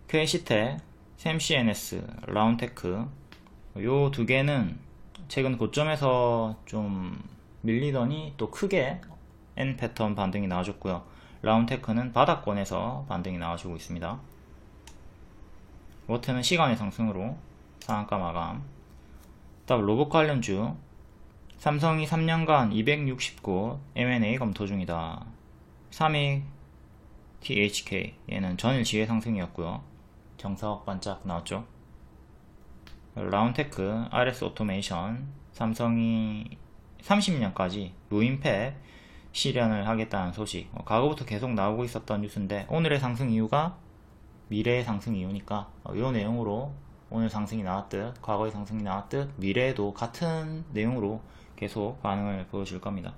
QNC텍, 샘CNS, 라운테크 요 두 개는 최근 고점에서 좀 밀리더니 또 크게 N 패턴 반등이 나와줬고요. 라운테크는 바닥권에서 반등이 나와주고 있습니다. 워트는 시간의 상승으로 상한가 마감. 다음 로봇 관련주, 삼성이 3년간 260곳 M&A 검토 중이다. 3위 THK, 얘는 전일 지혜 상승이었고요. 정석 반짝 나왔죠. 라운테크, RS 오토메이션, 삼성이 30년까지 무인팩 실현을 하겠다는 소식, 과거부터 계속 나오고 있었던 뉴스인데 오늘의 상승 이유가 미래의 상승 이유니까 이 내용으로 오늘 상승이 나왔듯 과거의 상승이 나왔듯 미래에도 같은 내용으로 계속 반응을 보여줄 겁니다.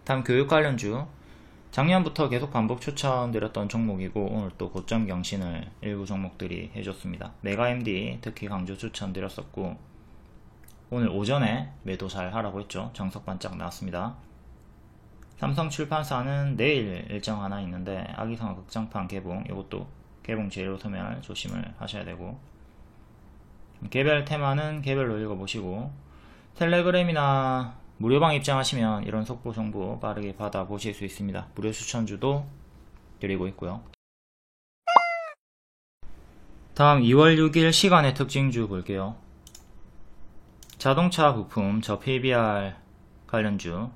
다음 교육 관련주, 작년부터 계속 반복 추천드렸던 종목이고 오늘 또 고점 경신을 일부 종목들이 해줬습니다. 메가MD 특히 강조 추천드렸었고 오늘 오전에 매도 잘 하라고 했죠. 정석 반짝 나왔습니다. 삼성출판사는 내일 일정 하나 있는데 아기상어 극장판 개봉, 이것도 개봉 재료 소멸 조심을 하셔야 되고, 개별 테마는 개별로 읽어보시고 텔레그램이나 무료방 입장하시면 이런 속보 정보 빠르게 받아보실 수 있습니다. 무료 추천주도 드리고 있고요. 다음 2월 6일 시간의 특징주 볼게요. 자동차 부품 저 PBR 관련주,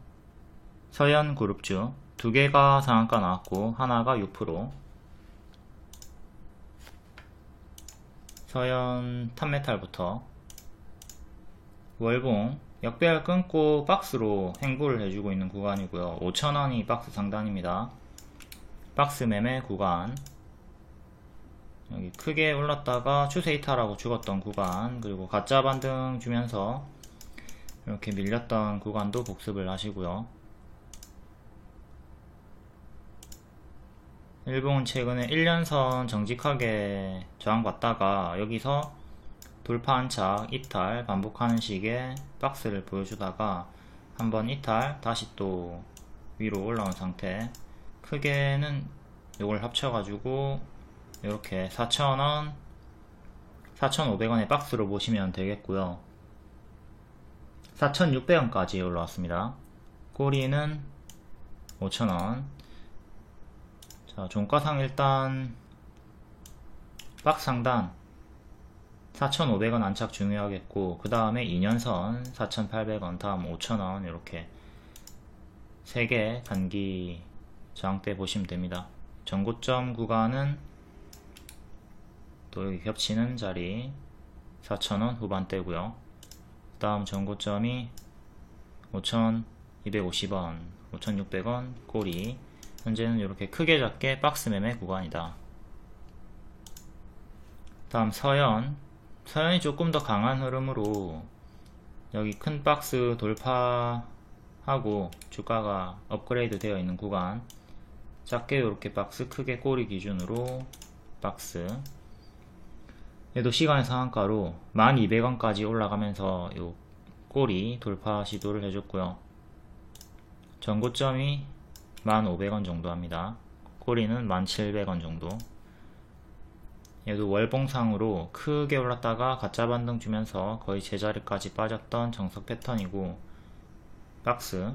서현그룹주 두 개가 상한가 나왔고 하나가 6%. 서현 탑메탈부터 월봉 역배열 끊고 박스로 행보를 해주고 있는 구간이고요. 5,000원이 박스 상단입니다. 박스 매매 구간, 여기 크게 올랐다가 추세 이탈하고 죽었던 구간, 그리고 가짜 반등 주면서 이렇게 밀렸던 구간도 복습을 하시고요. 일봉은 최근에 1년선 정직하게 저항받다가 여기서 돌파 안착, 이탈 반복하는 식의 박스를 보여주다가 한번 이탈, 다시 또 위로 올라온 상태. 크게는 이걸 합쳐가지고 이렇게 4,000원, 4,500원의 박스로 보시면 되겠고요. 4,600원까지 올라왔습니다. 꼬리는 5,000원. 자, 종가상 일단 박스 상단 4,500원 안착 중요하겠고, 그 다음에 2년선 4,800원, 다음 5,000원 이렇게 3개 단기 저항대 보시면 됩니다. 전고점 구간은 또 여기 겹치는 자리 4,000원 후반대고요. 그 다음 전고점이 5,250원, 5,600원 꼬리. 현재는 이렇게 크게 작게 박스 매매 구간이다. 다음 서현이 조금 더 강한 흐름으로 여기 큰 박스 돌파하고 주가가 업그레이드 되어 있는 구간, 작게 이렇게 박스, 크게 꼬리 기준으로 박스. 얘도 시간의 상한가로 1200원까지 올라가면서 요 꼬리 돌파 시도를 해줬고요. 전고점이 1500원 정도 합니다. 꼬리는 1700원 정도. 얘도 월봉상으로 크게 올랐다가 가짜 반등 주면서 거의 제자리까지 빠졌던 정석 패턴이고, 박스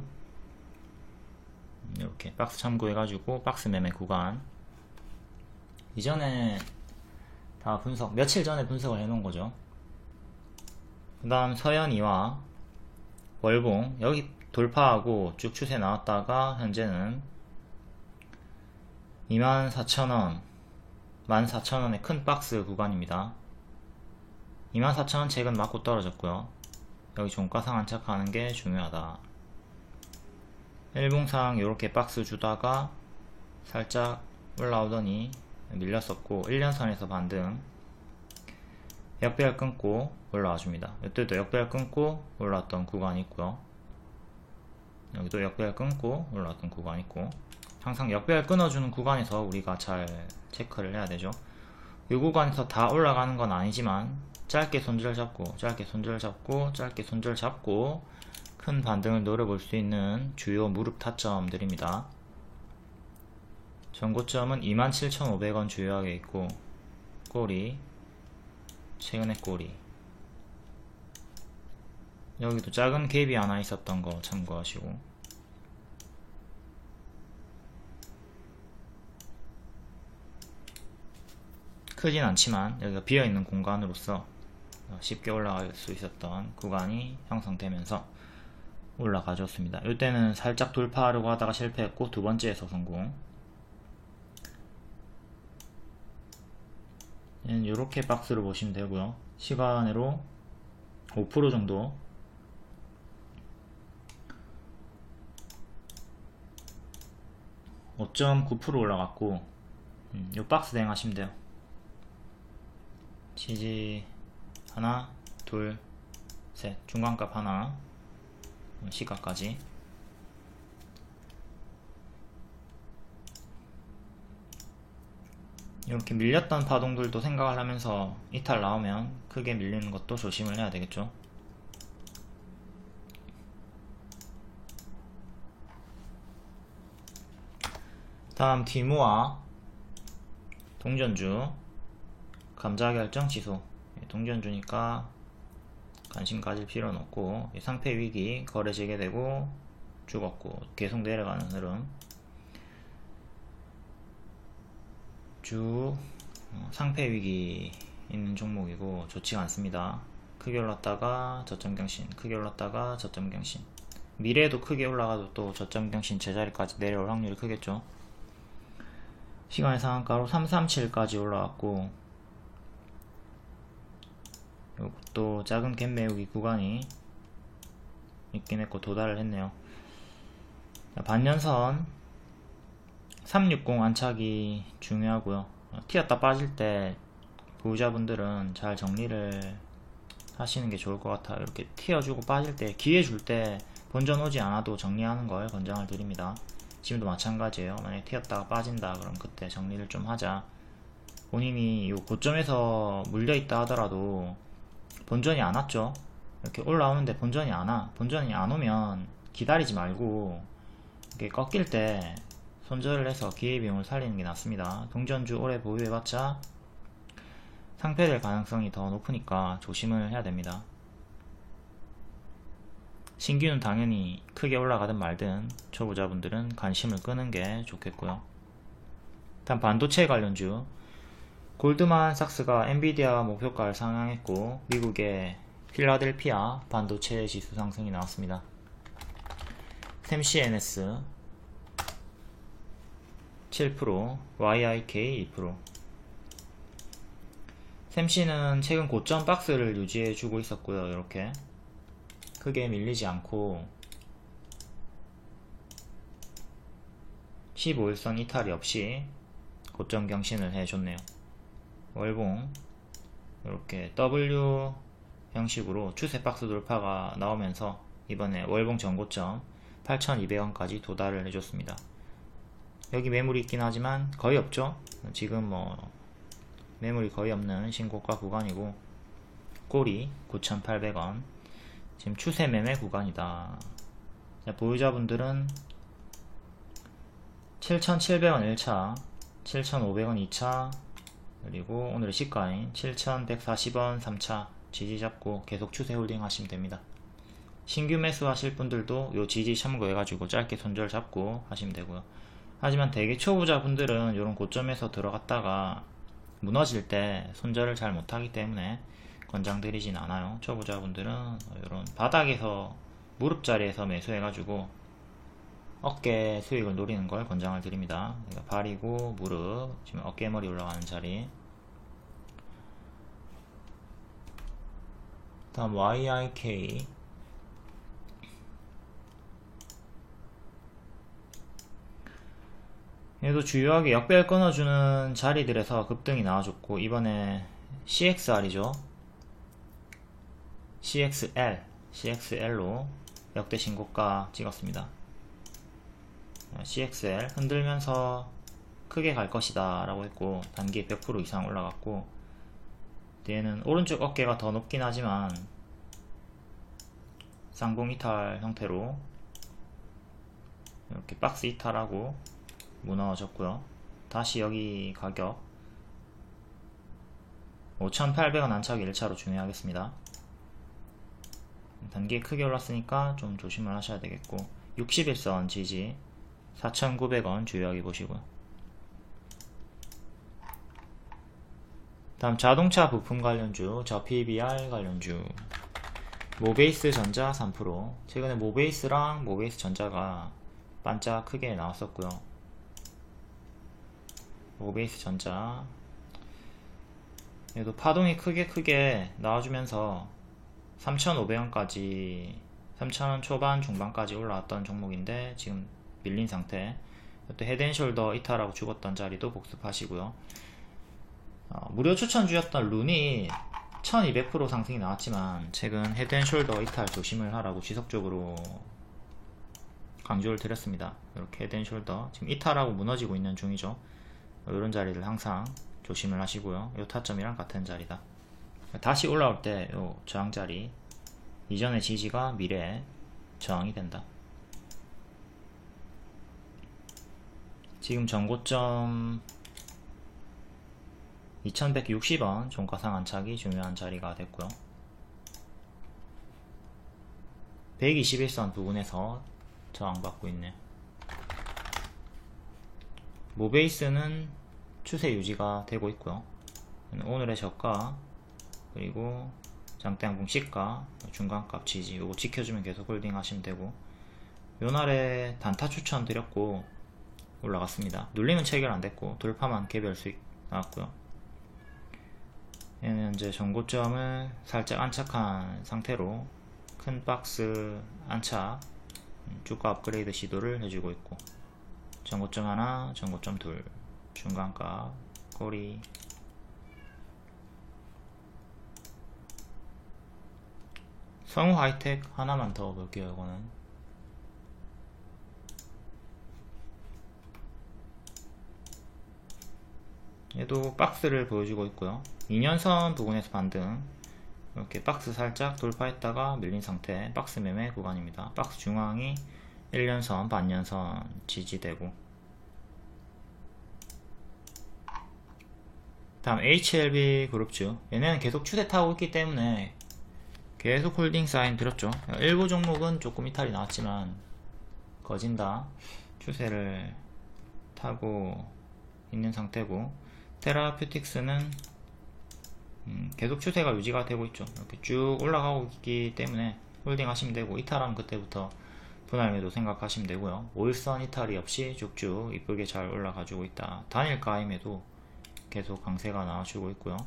이렇게 박스 참고해가지고 박스 매매 구간 이전에 다 며칠 전에 분석을 해놓은 거죠. 그 다음 서현이와 월봉 여기 돌파하고 쭉 추세 나왔다가 현재는 24,000원 14,000원의 큰 박스 구간입니다. 24,000원 최근 맞고 떨어졌고요. 여기 종가상 안착하는 게 중요하다. 일봉상 이렇게 박스 주다가 살짝 올라오더니 밀렸었고, 1년선에서 반등, 역배열 끊고 올라와 줍니다. 이때도 역배열 끊고 올라왔던 구간이 있고요. 여기도 역배열 끊고 올라왔던 구간이 있고, 항상 역배열 끊어주는 구간에서 우리가 잘 체크를 해야 되죠. 이 구간에서 다 올라가는 건 아니지만 짧게 손절 잡고 짧게 손절 잡고 짧게 손절 잡고 큰 반등을 노려볼 수 있는 주요 무릎 타점들입니다. 전고점은 27,500원 주요하게 있고, 꼬리 최근의 꼬리 여기도 작은 갭이 하나 있었던 거 참고하시고, 크진 않지만 여기가 비어있는 공간으로서 쉽게 올라갈 수 있었던 구간이 형성되면서 올라가줬습니다. 이때는 살짝 돌파하려고 하다가 실패했고, 두 번째에서 성공. 얘는 이렇게 박스를 보시면 되고요. 시간으로 5% 정도 5.9% 올라갔고, 이 박스 대응 하시면 돼요. 지지 하나, 둘, 셋, 중간값 하나, 시가까지. 이렇게 밀렸던 파동들도 생각을 하면서 이탈 나오면 크게 밀리는 것도 조심을 해야 되겠죠. 다음 디모아 동전주 감자결정 취소. 동전주니까 관심 가질 필요는 없고, 상패 위기 거래 재개되고 죽었고 계속 내려가는 흐름. 주 상패 위기 있는 종목이고 좋지가 않습니다. 크게 올랐다가 저점경신, 크게 올랐다가 저점경신. 미래에도 크게 올라가도 또 저점경신 제자리까지 내려올 확률이 크겠죠. 시간의 상한가로 337까지 올라왔고, 이것도 작은 갭 메우기 구간이 있긴 했고 도달을 했네요. 반년선 360 안착이 중요하고요. 튀었다 빠질 때 보유자분들은 잘 정리를 하시는 게 좋을 것 같아요. 이렇게 튀어주고 빠질 때 기회 줄 때 본전 오지 않아도 정리하는 걸 권장을 드립니다. 지금도 마찬가지예요. 만약에 튀었다가 빠진다 그럼 그때 정리를 좀 하자. 본인이 이 고점에서 물려있다 하더라도 본전이 안 왔죠. 이렇게 올라오는데 본전이 안 와. 본전이 안 오면 기다리지 말고 이렇게 꺾일 때 손절을 해서 기회비용을 살리는 게 낫습니다. 동전주 오래 보유해봤자 상패될 가능성이 더 높으니까 조심을 해야 됩니다. 신규는 당연히 크게 올라가든 말든 초보자분들은 관심을 끄는 게 좋겠고요. 다음 반도체 관련주 골드만삭스가 엔비디아 목표가를 상향했고 미국의 필라델피아 반도체 지수 상승이 나왔습니다. 샘시NS 7%, YIK 2%. 샘시는 최근 고점 박스를 유지해주고 있었고요. 이렇게 크게 밀리지 않고 15일선 이탈이 없이 고점 경신을 해줬네요. 월봉 이렇게 W 형식으로 추세 박스 돌파가 나오면서 이번에 월봉 전고점 8,200원까지 도달을 해줬습니다. 여기 매물이 있긴 하지만 거의 없죠. 지금 뭐 매물이 거의 없는 신고가 구간이고 꼬리 9,800원 지금 추세 매매 구간이다. 자, 보유자분들은 7,700원 1차 7,500원 2차 그리고 오늘의 시가인 7,140원 3차 지지 잡고 계속 추세 홀딩 하시면 됩니다. 신규 매수 하실 분들도 요 지지 참고해 가지고 짧게 손절 잡고 하시면 되고요. 하지만 대개 초보자 분들은 이런 고점에서 들어갔다가 무너질 때 손절을 잘 못하기 때문에 권장드리진 않아요. 초보자 분들은 이런 바닥에서 무릎 자리에서 매수해 가지고 어깨 수익을 노리는 걸 권장을 드립니다. 그러니까 발이고 무릎 지금 어깨머리 올라가는 자리. 다음 YIK 얘도 주요하게 역별 끊어주는 자리들에서 급등이 나와줬고 이번에 CXR이죠. CXL로 역대 신고가 찍었습니다. CXL 흔들면서 크게 갈 것이다 라고 했고 단기에 100% 이상 올라갔고 얘는 오른쪽 어깨가 더 높긴 하지만 쌍봉 이탈 형태로 이렇게 박스 이탈하고 무너졌고요. 다시 여기 가격 5,800원 안착이 1차로 중요하겠습니다. 단기에 크게 올랐으니까 좀 조심을 하셔야 되겠고 60일선 지지 4,900원 주의하게 보시고요. 다음 자동차 부품 관련주 저 PBR 관련주 모베이스 전자 3%. 최근에 모베이스랑 모베이스 전자가 반짝 크게 나왔었고요. 모베이스 전자 얘도 파동이 크게 나와주면서 3,500원까지 3,000원 초반 중반까지 올라왔던 종목인데 지금 밀린 상태. 이때 헤드앤숄더 이탈하고 죽었던 자리도 복습하시고요. 무료 추천주였던 룬이 1200% 상승이 나왔지만 최근 헤드앤숄더 이탈 조심을 하라고 지속적으로 강조를 드렸습니다. 이렇게 헤드앤숄더 지금 이탈하고 무너지고 있는 중이죠. 이런 자리를 항상 조심을 하시고요. 이 타점이랑 같은 자리다. 다시 올라올 때 요 저항자리 이전의 지지가 미래에 저항이 된다. 지금 전고점 2160원 종가상 안착이 중요한 자리가 됐고요. 121선 부분에서 저항받고 있네요. 모베이스는 추세 유지가 되고 있고요. 오늘의 저가 그리고 장대양봉 시가 중간값 지지 요거 지켜주면 계속 홀딩 하시면 되고 요날에 단타 추천 드렸고 올라갔습니다. 눌림은 체결 안됐고 돌파만 개별 수익 나왔고요. 얘는 현재 전고점을 살짝 안착한 상태로 큰 박스 안착 주가 업그레이드 시도를 해주고 있고 전고점 하나 전고점 둘 중간값 꼬리 성우 하이텍 하나만 더 볼게요. 이거는 얘도 박스를 보여주고 있고요. 2년선 부근에서 반등, 이렇게 박스 살짝 돌파했다가 밀린 상태, 박스 매매 구간입니다. 박스 중앙이 1년선, 반년선 지지되고, 다음 HLB 그룹주, 얘네는 계속 추세 타고 있기 때문에 계속 홀딩 사인 들었죠. 일부 종목은 조금 이탈이 나왔지만 거진다 추세를 타고 있는 상태고, 테라퓨틱스는 계속 추세가 유지가 되고 있죠. 이렇게 쭉 올라가고 있기 때문에 홀딩 하시면 되고, 이탈하면 그때부터 분할 매도 생각하시면 되고요. 5일선 이탈이 없이 쭉쭉 이쁘게 잘 올라가지고 있다. 단일가임에도 계속 강세가 나와주고 있고요.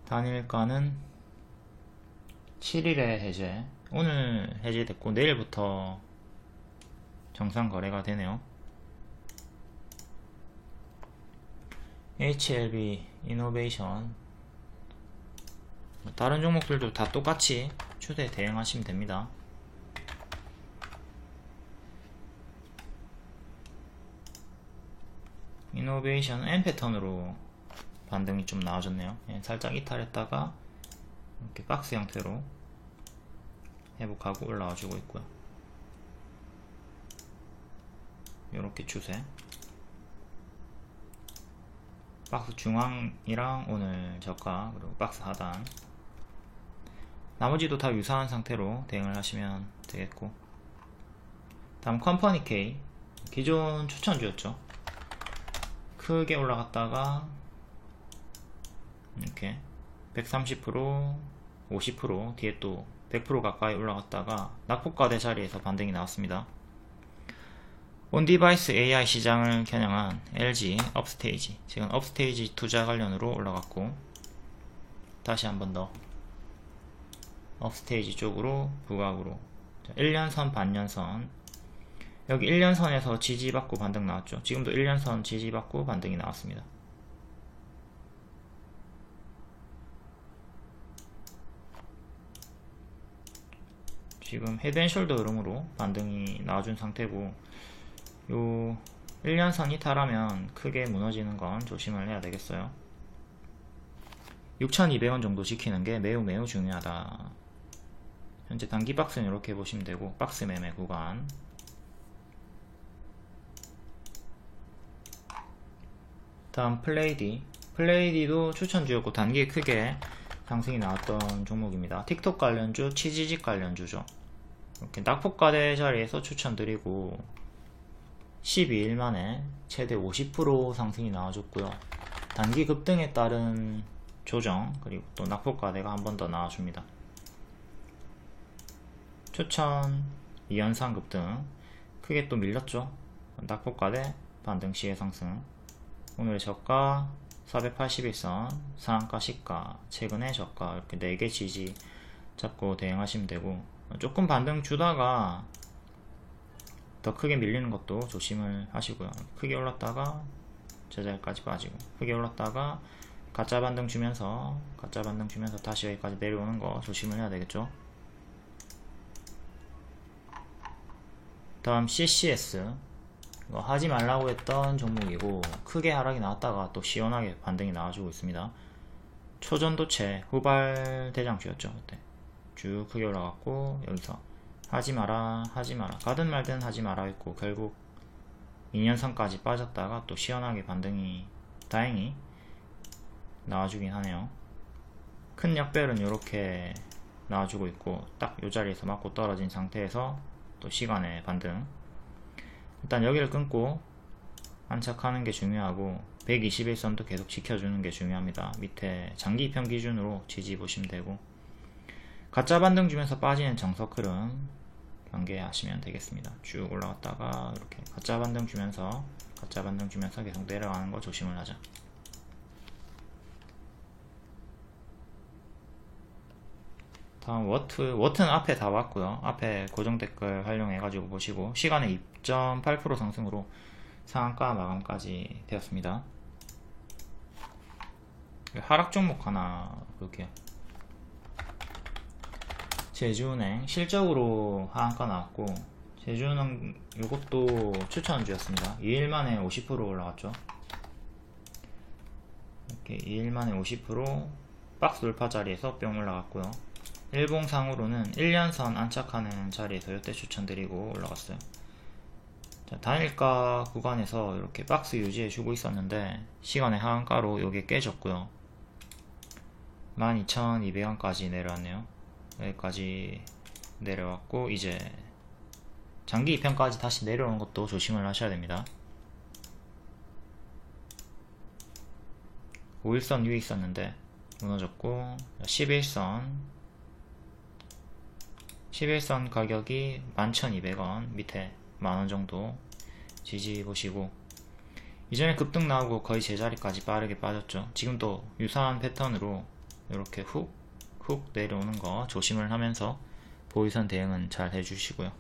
단일가는 7일에 해제, 오늘 해제됐고 내일부터 정상 거래가 되네요. HLB 이노베이션, 다른 종목들도 다 똑같이 추세 대응하시면 됩니다. 이노베이션 N 패턴으로 반등이 좀 나와줬네요. 살짝 이탈했다가 이렇게 박스 형태로 회복하고 올라와 주고 있고요. 이렇게 추세, 박스 중앙이랑 오늘 저가, 그리고 박스 하단, 나머지도 다 유사한 상태로 대응을 하시면 되겠고, 다음 컴퍼니 K, 기존 추천주였죠. 크게 올라갔다가 이렇게 130%, 50%, 뒤에 또 100% 가까이 올라갔다가 낙폭과대 자리에서 반등이 나왔습니다. 온디바이스 AI 시장을 겨냥한 LG 업스테이지, 지금 업스테이지 투자 관련으로 올라갔고, 다시 한 번 더 업스테이지 쪽으로 부각으로 1년선 반년선, 여기 1년선에서 지지받고 반등 나왔죠. 지금도 1년선 지지받고 반등이 나왔습니다. 지금 헤드앤숄더 흐름으로 반등이 나와준 상태고, 요 1년선 이탈하면 크게 무너지는 건 조심을 해야 되겠어요. 6,200원 정도 지키는 게 매우 중요하다. 현재 단기 박스는 이렇게 보시면 되고, 박스 매매 구간, 다음 플레이디도 추천주였고 단기에 크게 상승이 나왔던 종목입니다. 틱톡 관련주, 치즈직 관련주죠. 이렇게 낙폭과대 자리에서 추천드리고 12일 만에 최대 50% 상승이 나와줬고요. 단기 급등에 따른 조정, 그리고 또 낙폭과대가 한 번 더 나와줍니다. 추천 2연상 급등, 크게 또 밀렸죠. 낙폭과대, 반등 시에 상승, 오늘의 저가 481선, 상한가 시가, 최근의 저가, 이렇게 4개 지지 잡고 대응하시면 되고, 조금 반등 주다가 더 크게 밀리는 것도 조심을 하시고요. 크게 올랐다가 제자리까지 빠지고, 크게 올랐다가 가짜 반등 주면서 다시 여기까지 내려오는 거 조심을 해야 되겠죠. 다음 CCS, 하지 말라고 했던 종목이고 크게 하락이 나왔다가 또 시원하게 반등이 나와주고 있습니다. 초전도체 후발 대장주였죠. 그때 쭉 크게 올라갔고, 여기서 하지마라 가든 말든 하지마라 했고, 결국 2년선까지 빠졌다가 또 시원하게 반등이 다행히 나와주긴 하네요. 큰 역별은 이렇게 나와주고 있고, 딱 이 자리에서 맞고 떨어진 상태에서 또 시간의 반등, 일단 여기를 끊고 안착하는 게 중요하고, 121선도 계속 지켜주는 게 중요합니다. 밑에 장기평 기준으로 지지 보시면 되고, 가짜 반등 주면서 빠지는 정석 흐름 경계하시면 되겠습니다. 쭉 올라갔다가 이렇게 가짜 반등 주면서 계속 내려가는 거 조심을 하자. 다음 워트는 앞에 다 왔고요. 앞에 고정 댓글 활용해 가지고 보시고, 시간의 2.8% 상승으로 상한가 마감까지 되었습니다. 하락 종목 하나 볼게요. 제주은행 실적으로 하한가 나왔고, 제주은행 이것도 추천주였습니다. 2일 만에 50% 올라갔죠. 이렇게 2일 만에 50% 박스 돌파 자리에서 뿅 올라갔고요. 일봉상으로는 1년선 안착하는 자리에서 이때 추천드리고 올라갔어요. 자, 단일가 구간에서 이렇게 박스 유지해 주고 있었는데 시간의 하한가로 요게 깨졌고요. 12,200원까지 내려왔네요. 여기까지 내려왔고 이제 장기 2편까지 다시 내려오는 것도 조심을 하셔야 됩니다. 5일선 위에 있었는데 무너졌고 11선 가격이 11,200원 밑에 만원 정도 지지 보시고, 이전에 급등 나오고 거의 제자리까지 빠르게 빠졌죠. 지금도 유사한 패턴으로 이렇게 훅 내려오는 거 조심을 하면서 보유선 대응은 잘 해주시고요.